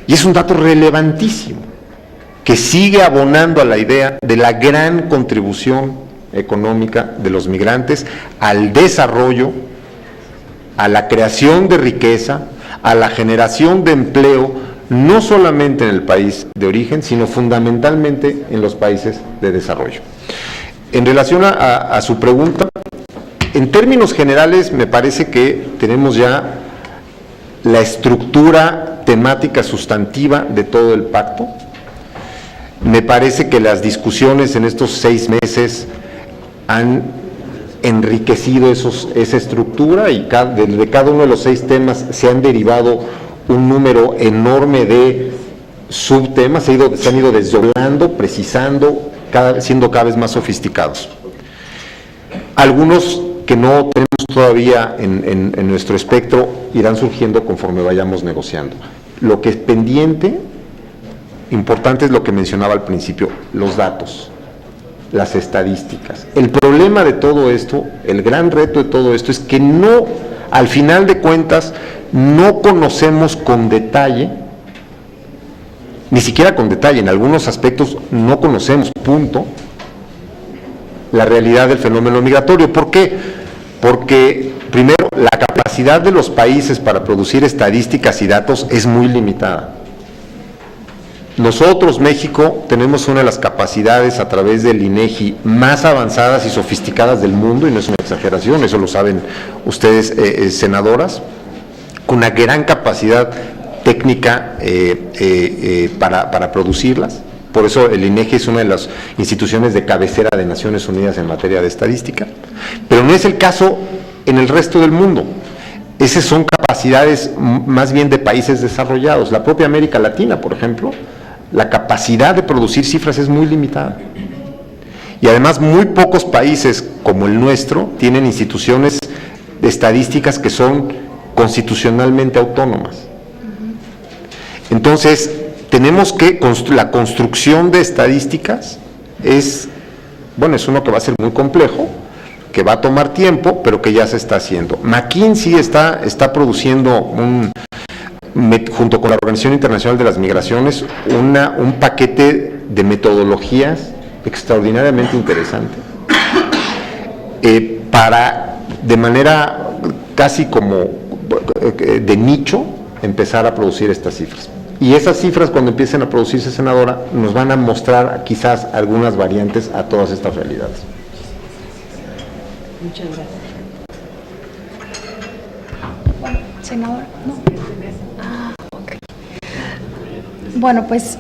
Y es un dato relevantísimo, que sigue abonando a la idea de la gran contribución económica de los migrantes al desarrollo, a la creación de riqueza, a la generación de empleo, no solamente en el país de origen, sino fundamentalmente en los países de desarrollo. En relación a su pregunta, en términos generales me parece que tenemos ya la estructura temática sustantiva de todo el pacto. Me parece que las discusiones en estos 6 meses han enriquecido esa estructura y de cada uno de los 6 temas se han derivado un número enorme de subtemas, se han ido desdoblando, precisando, siendo cada vez más sofisticados. Algunos que no tenemos todavía en nuestro espectro irán surgiendo conforme vayamos negociando. Lo que es pendiente, importante, es lo que mencionaba al principio, los datos, las estadísticas. El problema de todo esto, el gran reto de todo esto es que no, al final de cuentas, no conocemos con detalle, ni siquiera con detalle, en algunos aspectos no conocemos, punto, la realidad del fenómeno migratorio. ¿Por qué? Porque, primero, la capacidad de los países para producir estadísticas y datos es muy limitada. Nosotros, México, tenemos una de las capacidades a través del INEGI más avanzadas y sofisticadas del mundo, y no es una exageración, eso lo saben ustedes, senadoras, con una gran capacidad técnica para producirlas. Por eso el INEGI es una de las instituciones de cabecera de Naciones Unidas en materia de estadística, pero no es el caso en el resto del mundo. Esas son capacidades más bien de países desarrollados. La propia América Latina, por ejemplo, la capacidad de producir cifras es muy limitada. Y además muy pocos países como el nuestro tienen instituciones de estadísticas que son constitucionalmente autónomas. Entonces, tenemos que, la construcción de estadísticas es uno que va a ser muy complejo, que va a tomar tiempo, pero que ya se está haciendo. McKinsey está produciendo junto con la Organización Internacional de las Migraciones, un paquete de metodologías extraordinariamente interesante, para, de manera casi como de nicho, empezar a producir estas cifras. Y esas cifras, cuando empiecen a producirse, senadora, nos van a mostrar quizás algunas variantes a todas estas realidades. Muchas gracias. Senadora, no. Ok. Bueno, pues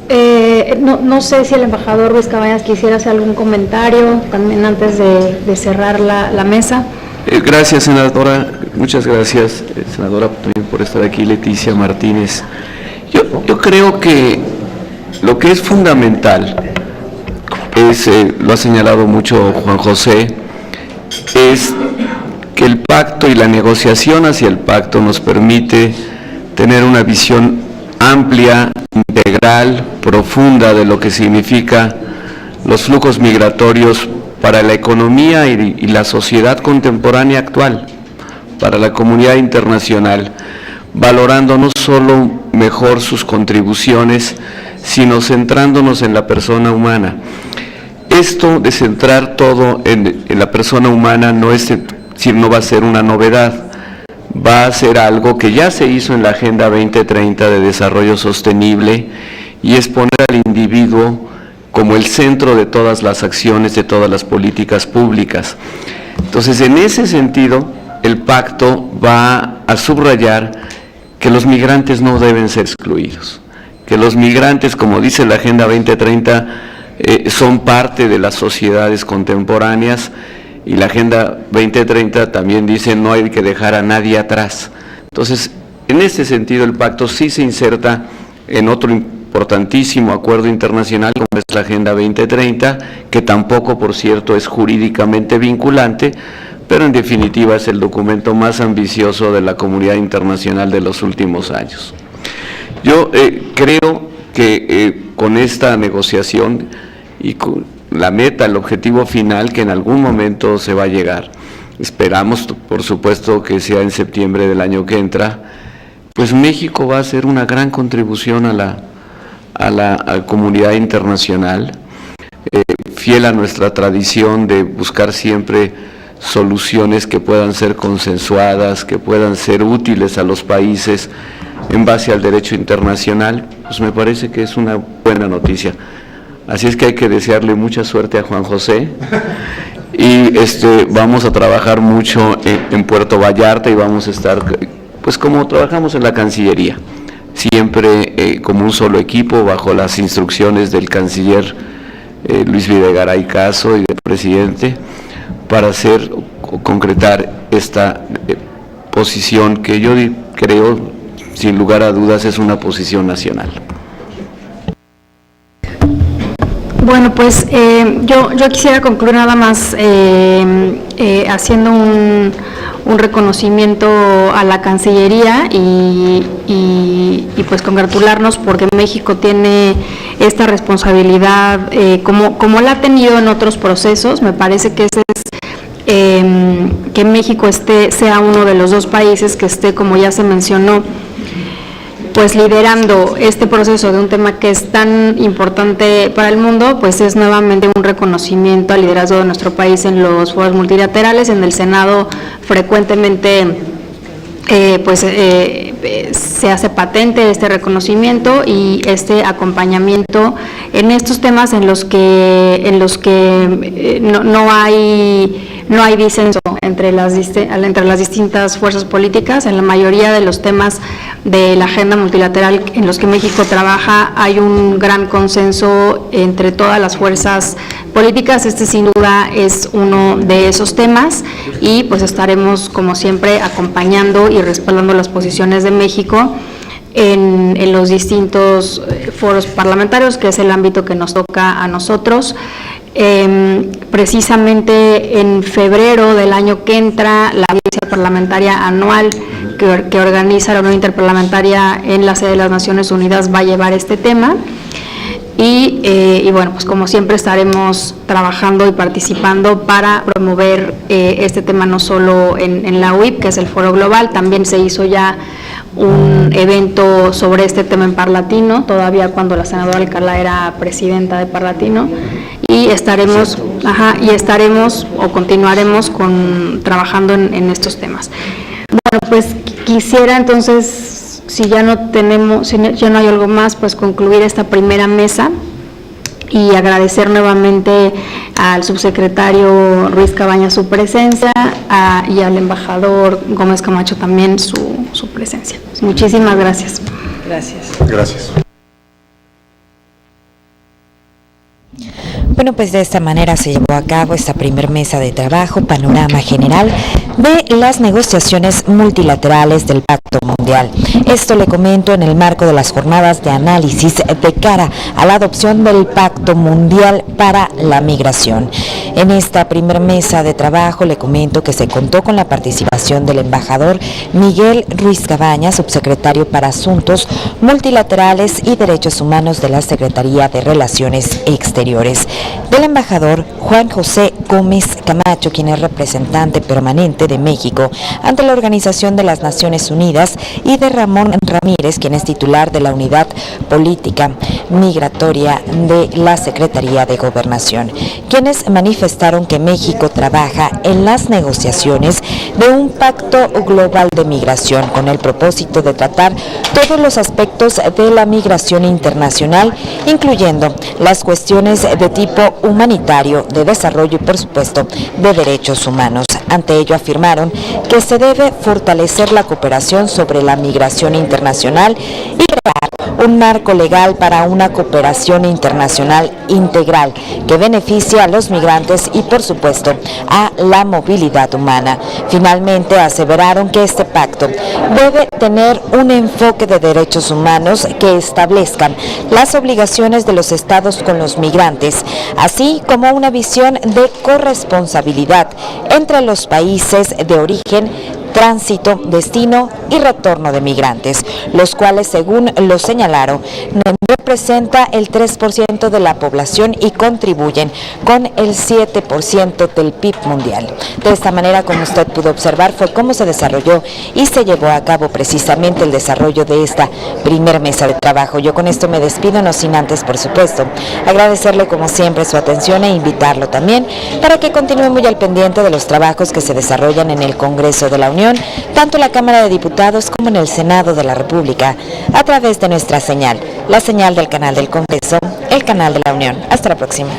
no sé si el embajador Ruiz Cabañas quisiera hacer algún comentario también antes de cerrar la mesa. Gracias, senadora. Muchas gracias, senadora, también por estar aquí, Leticia Martínez. Yo creo que lo que es fundamental es, lo ha señalado mucho Juan José, es que el pacto y la negociación hacia el pacto nos permite tener una visión amplia, integral, profunda de lo que significa los flujos migratorios para la economía y la sociedad contemporánea actual, para la comunidad internacional, valorando no solo mejor sus contribuciones, sino centrándonos en la persona humana. Esto de centrar todo en la persona humana no va a ser una novedad, va a ser algo que ya se hizo en la Agenda 2030 de Desarrollo Sostenible, y es poner al individuo como el centro de todas las acciones, de todas las políticas públicas. Entonces, en ese sentido, el pacto va a subrayar que los migrantes no deben ser excluidos, que los migrantes, como dice la Agenda 2030, son parte de las sociedades contemporáneas, y la Agenda 2030 también dice no hay que dejar a nadie atrás. Entonces, en este sentido, el pacto sí se inserta en otro importantísimo acuerdo internacional como es la Agenda 2030, que tampoco, por cierto, es jurídicamente vinculante, pero en definitiva es el documento más ambicioso de la comunidad internacional de los últimos años. Yo creo que con esta negociación y con la meta, el objetivo final, que en algún momento se va a llegar, esperamos por supuesto que sea en septiembre del año que entra, pues México va a hacer una gran contribución a la comunidad internacional, fiel a nuestra tradición de buscar siempre soluciones que puedan ser consensuadas, que puedan ser útiles a los países en base al derecho internacional. Pues me parece que es una buena noticia. Así es que hay que desearle mucha suerte a Juan José, y vamos a trabajar mucho en Puerto Vallarta, y vamos a estar pues como trabajamos en la Cancillería, siempre como un solo equipo, bajo las instrucciones del canciller Luis Videgaray Caso y del presidente, para concretar esta posición que yo creo, sin lugar a dudas, es una posición nacional. Bueno, pues yo quisiera concluir nada más haciendo un reconocimiento a la Cancillería y pues congratularnos porque México tiene esta responsabilidad como la ha tenido en otros procesos. Me parece que que México sea uno de los dos países que esté, como ya se mencionó, pues liderando este proceso de un tema que es tan importante para el mundo, pues es nuevamente un reconocimiento al liderazgo de nuestro país en los foros multilaterales. En el Senado frecuentemente se hace patente este reconocimiento y este acompañamiento en estos temas en los que no hay disenso entre las distintas fuerzas políticas. En la mayoría de los temas de la agenda multilateral en los que México trabaja hay un gran consenso entre todas las fuerzas políticas. Sin duda es uno de esos temas, y pues estaremos como siempre acompañando y respaldando las posiciones de México en los distintos foros parlamentarios, que es el ámbito que nos toca a nosotros. Precisamente en febrero del año que entra, la audiencia parlamentaria anual que organiza la Unión Interparlamentaria en la sede de las Naciones Unidas va a llevar este tema. Y bueno, pues como siempre estaremos trabajando y participando para promover este tema no solo en la UIP, que es el Foro Global. También se hizo ya un evento sobre este tema en Parlatino, todavía cuando la senadora Alcalá era presidenta de Parlatino, y estaremos o continuaremos trabajando en estos temas. Bueno, pues quisiera entonces si ya no hay algo más, pues concluir esta primera mesa y agradecer nuevamente al subsecretario Ruiz Cabañas su presencia y al embajador Gómez Camacho también su presencia. Muchísimas gracias. Gracias. Gracias. Bueno, pues de esta manera se llevó a cabo esta primer mesa de trabajo, panorama general de las negociaciones multilaterales del Pacto Mundial. Esto le comento en el marco de las jornadas de análisis de cara a la adopción del Pacto Mundial para la Migración. En esta primer mesa de trabajo le comento que se contó con la participación del embajador Miguel Ruiz Cabañas, subsecretario para Asuntos Multilaterales y Derechos Humanos de la Secretaría de Relaciones Exteriores, del embajador Juan José Gómez Camacho, quien es representante permanente de México ante la Organización de las Naciones Unidas, y de Ramón Ramírez, quien es titular de la Unidad Política Migratoria de la Secretaría de Gobernación, quienes manifestaron que México trabaja en las negociaciones de un pacto global de migración con el propósito de tratar todos los aspectos de la migración internacional, incluyendo las cuestiones de tipo humanitario, de desarrollo y, por supuesto, de derechos humanos. Ante ello afirmaron que se debe fortalecer la cooperación sobre la migración internacional y crear un marco legal para una cooperación internacional integral que beneficie a los migrantes y, por supuesto, a la movilidad humana. Finalmente, aseveraron que este pacto debe tener un enfoque de derechos humanos que establezcan las obligaciones de los estados con los migrantes, así como una visión de corresponsabilidad entre los países de origen, tránsito, destino y retorno de migrantes, los cuales, según lo señalaron, representa el 3% de la población y contribuyen con el 7% del PIB mundial. De esta manera, como usted pudo observar, fue cómo se desarrolló y se llevó a cabo precisamente el desarrollo de esta primer mesa de trabajo. Yo con esto me despido, no sin antes, por supuesto, agradecerle como siempre su atención e invitarlo también para que continúe muy al pendiente de los trabajos que se desarrollan en el Congreso de la Unión, tanto en la Cámara de Diputados como en el Senado de la República, a través de nuestra señal, la señal del canal del Congreso, el canal de la Unión. Hasta la próxima.